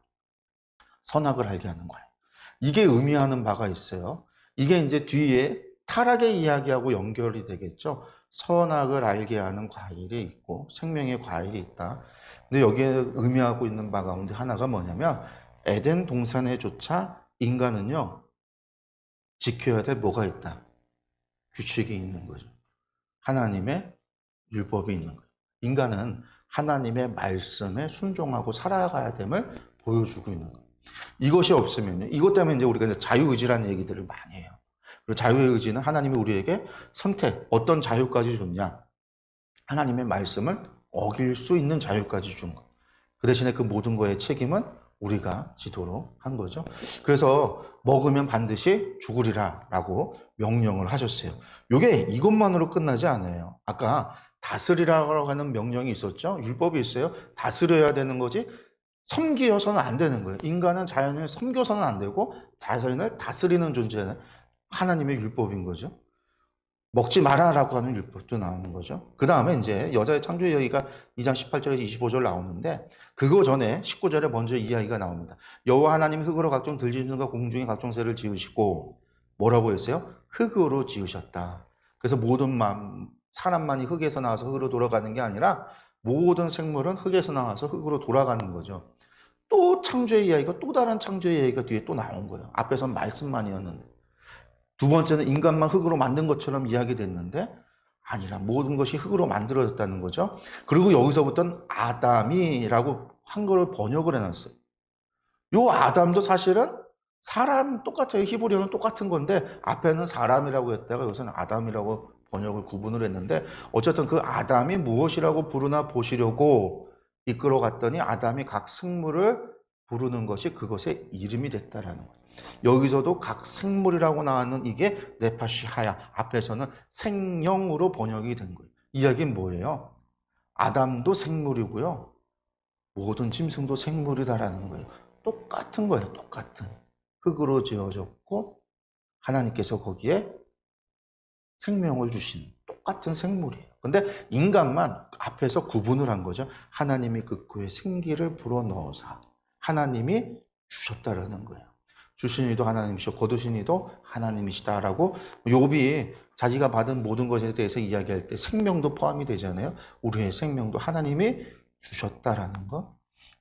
선악을 알게 하는 거예요. 이게 의미하는 바가 있어요. 이게 이제 뒤에 타락의 이야기하고 연결이 되겠죠. 선악을 알게 하는 과일이 있고 생명의 과일이 있다. 근데 여기에 의미하고 있는 바 가운데 하나가 뭐냐면, 에덴 동산에조차 인간은요, 지켜야 될 뭐가 있다. 규칙이 있는 거죠. 하나님의 율법이 있는 거예요. 인간은 하나님의 말씀에 순종하고 살아가야 됨을 보여주고 있는 거예요. 이것이 없으면요, 이것 때문에 이제 우리가 이제 자유의지라는 얘기들을 많이 해요. 그리고 자유의 의지는 하나님이 우리에게 선택, 어떤 자유까지 줬냐? 하나님의 말씀을 어길 수 있는 자유까지 준 것. 그 대신에 그 모든 거의 책임은 우리가 지도록 한 거죠. 그래서 먹으면 반드시 죽으리라 라고 명령을 하셨어요. 이게 이것만으로 끝나지 않아요. 아까 다스리라고 하는 명령이 있었죠. 율법이 있어요. 다스려야 되는 거지 섬기어서는 안 되는 거예요. 인간은 자연을 섬겨서는 안 되고 자연을 다스리는 존재는 하나님의 율법인 거죠. 먹지 마라라고 하는 율법도 나오는 거죠. 그 다음에 이제 여자의 창조 이야기가 2장 18절에서 25절 나오는데, 그거 전에 19절에 먼저 이야기가 나옵니다. 여호와 하나님이 흙으로 각종 들짐승과 공중의 각종 새를 지으시고, 뭐라고 했어요? 흙으로 지으셨다. 그래서 모든 사람만이 흙에서 나와서 흙으로 돌아가는 게 아니라 모든 생물은 흙에서 나와서 흙으로 돌아가는 거죠. 또 창조의 이야기가, 또 다른 창조의 이야기가 뒤에 또 나온 거예요. 앞에선 말씀만이었는데. 두 번째는 인간만 흙으로 만든 것처럼 이야기됐는데 아니라 모든 것이 흙으로 만들어졌다는 거죠. 그리고 여기서부터는 아담이라고 한글을 번역을 해놨어요. 요 아담도 사실은 사람 똑같아요. 히브리어는 똑같은 건데 앞에는 사람이라고 했다가 여기서는 아담이라고 번역을 구분을 했는데, 어쨌든 그 아담이 무엇이라고 부르나 보시려고 이끌어 갔더니 아담이 각 생물을 부르는 것이 그것의 이름이 됐다라는 거예요. 여기서도 각 생물이라고 나왔는 이게 네파시하야, 앞에서는 생명으로 번역이 된 거예요. 이야기는 뭐예요? 아담도 생물이고요, 모든 짐승도 생물이다라는 거예요. 똑같은 거예요. 똑같은 흙으로 지어졌고 하나님께서 거기에 생명을 주신 똑같은 생물이에요. 근데 인간만 앞에서 구분을 한 거죠. 하나님이 그 코에 생기를 불어넣어서 하나님이 주셨다라는 거예요. 주신 이도 하나님이시고 거두신 이도 하나님이시다라고 욥이 자기가 받은 모든 것에 대해서 이야기할 때 생명도 포함이 되잖아요. 우리의 생명도 하나님이 주셨다라는 거.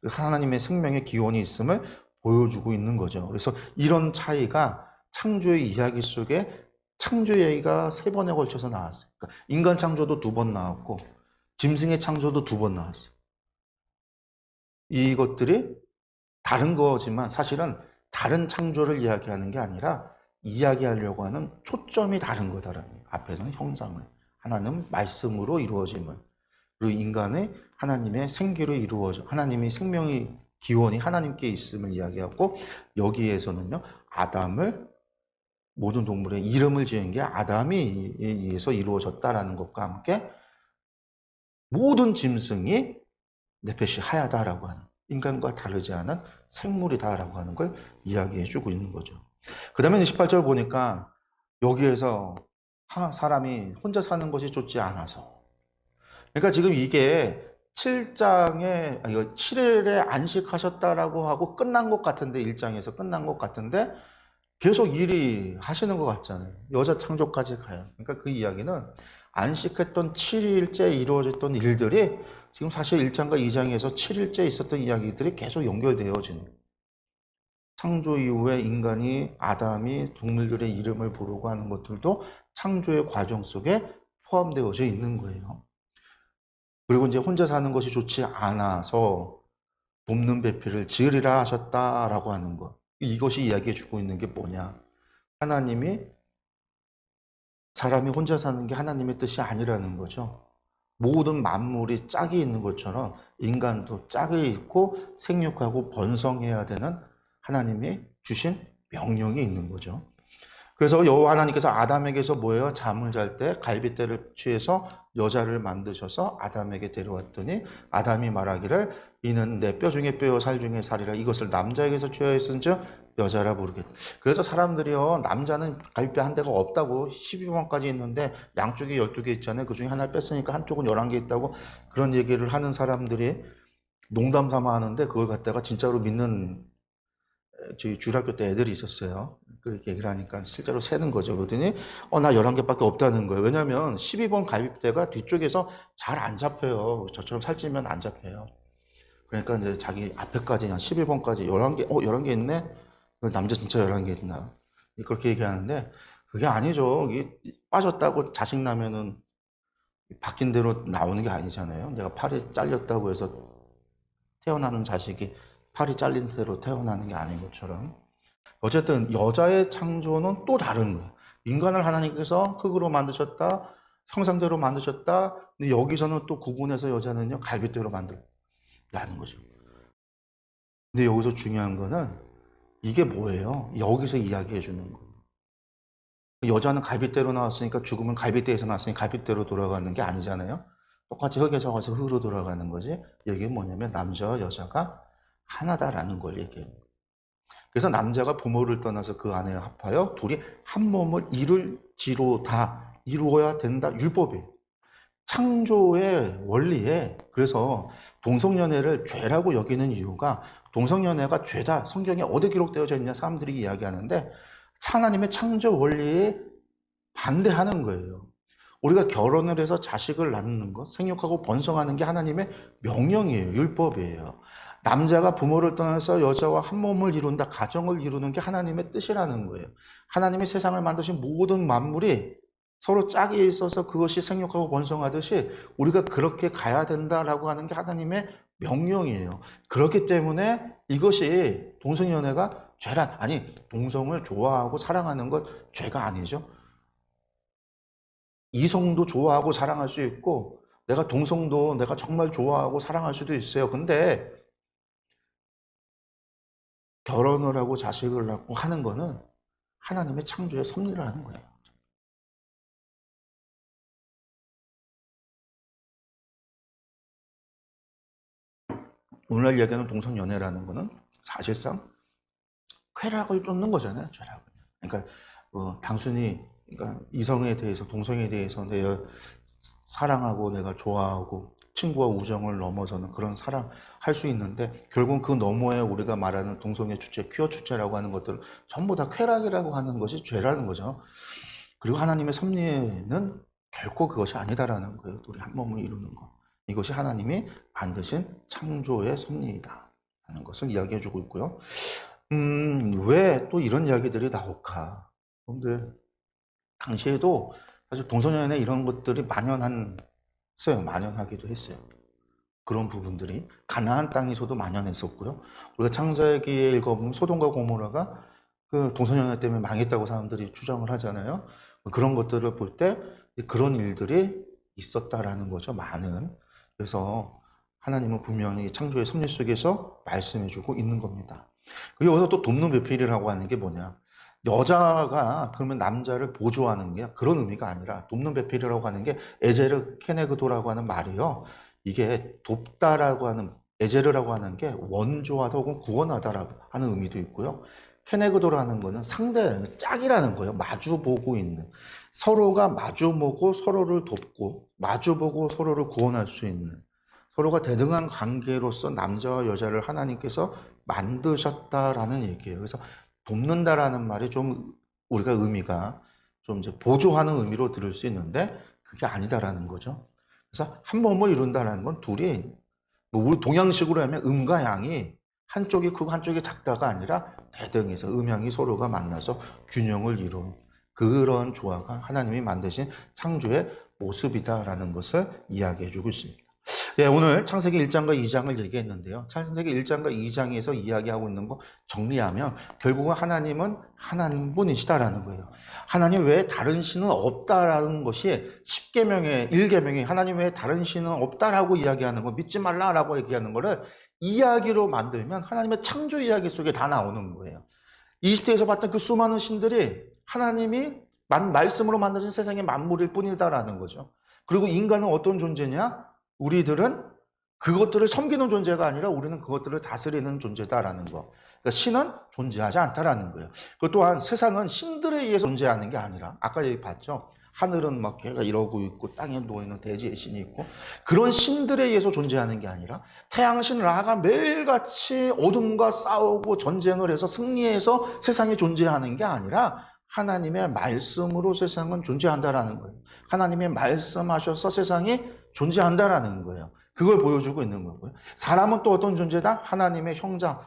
하나님의 생명의 기원이 있음을 보여주고 있는 거죠. 그래서 이런 차이가 창조의 이야기 속에 창조 얘기가 3번에 걸쳐서 나왔어요. 그러니까 인간 창조도 2번 나왔고 짐승의 창조도 2번 나왔어요. 이것들이 다른 거지만 사실은 다른 창조를 이야기하는 게 아니라 이야기하려고 하는 초점이 다른 거다라는 거예요. 앞에서는 형상을, 하나는 말씀으로 이루어짐을, 그리고 인간의 하나님의 생기로 이루어져 하나님의 생명의 기원이 하나님께 있음을 이야기하고, 여기에서는요 아담을, 모든 동물의 이름을 지은 게 아담이 의해서 이루어졌다라는 것과 함께 모든 짐승이 넷펫이 하야다라고 하는, 인간과 다르지 않은 생물이다라고 하는 걸 이야기해 주고 있는 거죠. 그 다음에 18절 보니까 여기에서 사람이 혼자 사는 것이 좋지 않아서, 그러니까 지금 이게 7장에 7일에 안식하셨다라고 하고 끝난 것 같은데, 1장에서 끝난 것 같은데 계속 일이 하시는 것 같잖아요. 여자 창조까지 가요. 그러니까 그 이야기는 안식했던 7일째 이루어졌던 일들이 지금 사실 1장과 2장에서 7일째 있었던 이야기들이 계속 연결되어지는, 창조 이후에 인간이, 아담이 동물들의 이름을 부르고 하는 것들도 창조의 과정 속에 포함되어져 있는 거예요. 그리고 이제 혼자 사는 것이 좋지 않아서 돕는 배필을 지으리라 하셨다라고 하는 것. 이것이 이야기해 주고 있는 게 뭐냐? 하나님이, 사람이 혼자 사는 게 하나님의 뜻이 아니라는 거죠. 모든 만물이 짝이 있는 것처럼 인간도 짝이 있고 생육하고 번성해야 되는 하나님이 주신 명령이 있는 거죠. 그래서 여호와 하나님께서 아담에게서 뭐예요? 잠을 잘 때 갈빗대를 취해서 여자를 만드셔서 아담에게 데려왔더니 아담이 말하기를 이는 내 뼈 중에 뼈요 살 중에 살이라, 이것을 남자에게서 취하였은즉 여자라 부르겠다. 그래서 사람들이요, 남자는 갈빗대 한 대가 없다고 12번까지 있는데 양쪽에 12개 있잖아요. 그 중에 하나를 뺐으니까 한쪽은 11개 있다고 그런 얘기를 하는 사람들이 농담 삼아 하는데, 그걸 갖다가 진짜로 믿는 저희 주일학교 때 애들이 있었어요. 그렇게 얘기를 하니까 실제로 세는 거죠. 그러더니 나 11개밖에 없다는 거예요. 왜냐하면 12번 갈빗대가 뒤쪽에서 잘 안 잡혀요. 저처럼 살찌면 안 잡혀요. 그러니까 이제 자기 앞에까지 한 11번까지 11개, 11개 있네? 남자 진짜 11개 있나? 그렇게 얘기하는데 그게 아니죠. 이게 빠졌다고 자식 나면은 바뀐 대로 나오는 게 아니잖아요. 내가 팔이 잘렸다고 해서 태어나는 자식이 팔이 잘린 대로 태어나는 게 아닌 것처럼, 어쨌든 여자의 창조는 또 다른 거예요. 인간을 하나님께서 흙으로 만드셨다, 형상대로 만드셨다. 근데 여기서는 또 구분해서 여자는요 갈빗대로 만들라는 거죠. 근데 여기서 중요한 거는 이게 뭐예요? 여기서 이야기해 주는 거예요. 여자는 갈빗대로 나왔으니까 죽으면 갈빗대에서 나왔으니 갈빗대로 돌아가는 게 아니잖아요. 똑같이 흙에서 와서 흙으로 돌아가는 거지. 이게 뭐냐면 남자와 여자가 하나다라는 걸 얘기해요. 그래서 남자가 부모를 떠나서 그 아내와 합하여 둘이 한 몸을 이룰지로다, 이루어야 된다, 율법이에요. 창조의 원리에, 그래서 동성연애를 죄라고 여기는 이유가, 동성연애가 죄다, 성경에 어디 기록되어져 있냐 사람들이 이야기하는데 하나님의 창조 원리에 반대하는 거예요. 우리가 결혼을 해서 자식을 낳는 것, 생육하고 번성하는 게 하나님의 명령이에요. 율법이에요. 남자가 부모를 떠나서 여자와 한 몸을 이룬다, 가정을 이루는 게 하나님의 뜻이라는 거예요. 하나님이 세상을 만드신 모든 만물이 서로 짝이 있어서 그것이 생육하고 번성하듯이 우리가 그렇게 가야 된다라고 하는 게 하나님의 명령이에요. 그렇기 때문에 이것이 동성연애가 죄란, 아니 동성을 좋아하고 사랑하는 것 죄가 아니죠. 이성도 좋아하고 사랑할 수 있고 내가 동성도 내가 정말 좋아하고 사랑할 수도 있어요. 근데 결혼을 하고 자식을 낳고 하는 거는 하나님의 창조의 섭리라는 거예요. 오늘 이야기하는 동성연애라는 거는 사실상 쾌락을 쫓는 거잖아요. 쾌락을. 그러니까 단순히 그러니까 이성에 대해서, 동성에 대해서 내가 사랑하고 내가 좋아하고 친구와 우정을 넘어서는 그런 사랑 할 수 있는데, 결국은 그 너머에 우리가 말하는 동성애 주체, 퀴어 주체라고 하는 것들은 전부 다 쾌락이라고 하는 것이 죄라는 거죠. 그리고 하나님의 섭리에는 결코 그것이 아니다라는 거예요. 우리 한 몸을 이루는 것. 이것이 하나님이 만드신 창조의 섭리이다 하는 것을 이야기해 주고 있고요. 왜 또 이런 이야기들이 나올까? 근데 당시에도 사실 동성연애 이런 것들이 만연하기도 했어요. 그런 부분들이 가나안 땅에서도 만연했었고요. 우리가 창세기에 읽어보면 소돔과 고모라가 그 동성연애 때문에 망했다고 사람들이 추정을 하잖아요. 그런 것들을 볼 때 그런 일들이 있었다라는 거죠. 많은. 그래서 하나님은 분명히 창조의 섭리 속에서 말씀해주고 있는 겁니다. 여기서 또 돕는 배필이라고 하는 게 뭐냐? 여자가 그러면 남자를 보조하는 게 그런 의미가 아니라, 돕는 배필이라고 하는 게 에제르 케네그도라고 하는 말이요. 이게 돕다라고 하는, 에제르라고 하는 게 원조하다 혹은 구원하다라고 하는 의미도 있고요. 케네그도라는 거는 상대, 짝이라는 거예요. 마주보고 있는. 서로가 마주보고 서로를 돕고, 마주보고 서로를 구원할 수 있는, 서로가 대등한 관계로서 남자와 여자를 하나님께서 만드셨다라는 얘기예요. 그래서 돕는다라는 말이 좀 우리가 의미가 좀 이제 보조하는 의미로 들을 수 있는데, 그게 아니다라는 거죠. 그래서 한 몸을 이룬다라는 건 둘이, 뭐 우리 동양식으로 하면 음과 양이 한쪽이 크고 한쪽이 작다가 아니라 대등해서 음양이 서로가 만나서 균형을 이룬 그런 조화가 하나님이 만드신 창조의 모습이다라는 것을 이야기해 주고 있습니다. 네, 오늘 창세기 1장과 2장을 얘기했는데요. 창세기 1장과 2장에서 이야기하고 있는 거 정리하면 결국은 하나님은 하나님뿐이시다라는 거예요. 하나님 외에 다른 신은 없다라는 것이 10계명의 1계명이 하나님 외에 다른 신은 없다라고 이야기하는 거, 믿지 말라라고 얘기하는 거를 이야기로 만들면 하나님의 창조 이야기 속에 다 나오는 거예요. 이집트에서 봤던 그 수많은 신들이 하나님이 말씀으로 만드신 세상의 만물일 뿐이다라는 거죠. 그리고 인간은 어떤 존재냐? 우리들은 그것들을 섬기는 존재가 아니라 우리는 그것들을 다스리는 존재다라는 거. 그러니까 신은 존재하지 않다라는 거예요. 그 또한 세상은 신들에 의해서 존재하는 게 아니라, 아까 얘기 봤죠? 하늘은 막 개가 이러고 있고 땅에 놓여있는 대지의 신이 있고, 그런 신들에 의해서 존재하는 게 아니라 태양신 라가 매일같이 어둠과 싸우고 전쟁을 해서 승리해서 세상이 존재하는 게 아니라 하나님의 말씀으로 세상은 존재한다라는 거예요. 하나님의 말씀하셔서 세상이 존재한다라는 거예요. 그걸 보여주고 있는 거고요. 사람은 또 어떤 존재다? 하나님의 형상,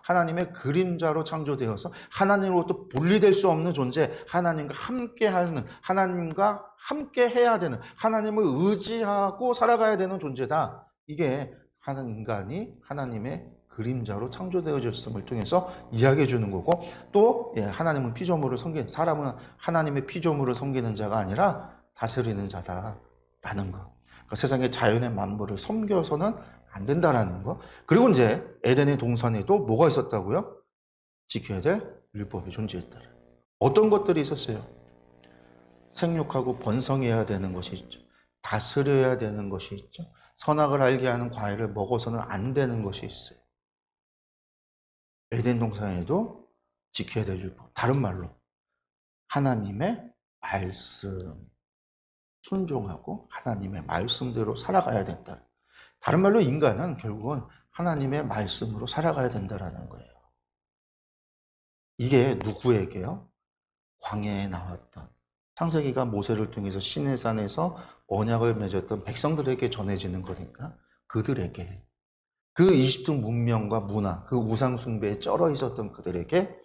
하나님의 그림자로 창조되어서 하나님으로부터 분리될 수 없는 존재, 하나님과 함께하는, 하나님과 함께 해야 되는, 하나님을 의지하고 살아가야 되는 존재다. 이게 인간이 하나님의 그림자로 창조되어졌음을 통해서 이야기해 주는 거고, 또 하나님은 피조물을 섬기는, 사람은 하나님의 피조물을 섬기는 자가 아니라 다스리는 자다라는 거. 그러니까 세상의 자연의 만물을 섬겨서는 안 된다라는 거. 그리고 이제 에덴의 동산에도 뭐가 있었다고요? 지켜야 될 율법이 존재했다. 어떤 것들이 있었어요? 생육하고 번성해야 되는 것이 있죠. 다스려야 되는 것이 있죠. 선악을 알게 하는 과일을 먹어서는 안 되는 것이 있어요. 에덴 동산에도 지켜야 될 율법. 다른 말로 하나님의 말씀, 순종하고 하나님의 말씀대로 살아가야 된다. 다른 말로 인간은 결국은 하나님의 말씀으로 살아가야 된다는 거예요. 이게 누구에게요? 광야에 나왔던, 창세기가 모세를 통해서 시내산에서 언약을 맺었던 백성들에게 전해지는 거니까, 그들에게, 그 이집트 문명과 문화, 그 우상 숭배에 쩔어 있었던 그들에게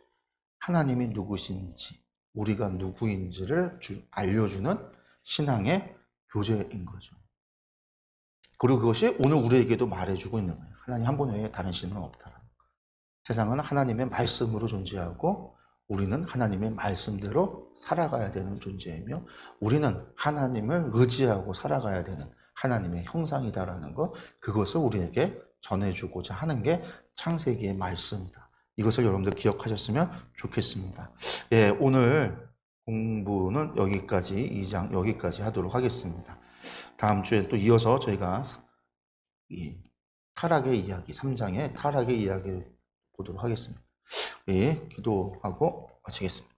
하나님이 누구신지, 우리가 누구인지를 알려주는 신앙의 교제인 거죠. 그리고 그것이 오늘 우리에게도 말해주고 있는 거예요. 하나님 한 분 외에 다른 신은 없다. 세상은 하나님의 말씀으로 존재하고 우리는 하나님의 말씀대로 살아가야 되는 존재이며, 우리는 하나님을 의지하고 살아가야 되는 하나님의 형상이다라는 것, 그것을 우리에게 전해주고자 하는 게 창세기의 말씀이다. 이것을 여러분들 기억하셨으면 좋겠습니다. 예, 오늘 공부는 여기까지, 2장 여기까지 하도록 하겠습니다. 다음 주에 또 이어서 저희가 이 타락의 이야기, 3장의 타락의 이야기를 보도록 하겠습니다. 예, 기도하고 마치겠습니다.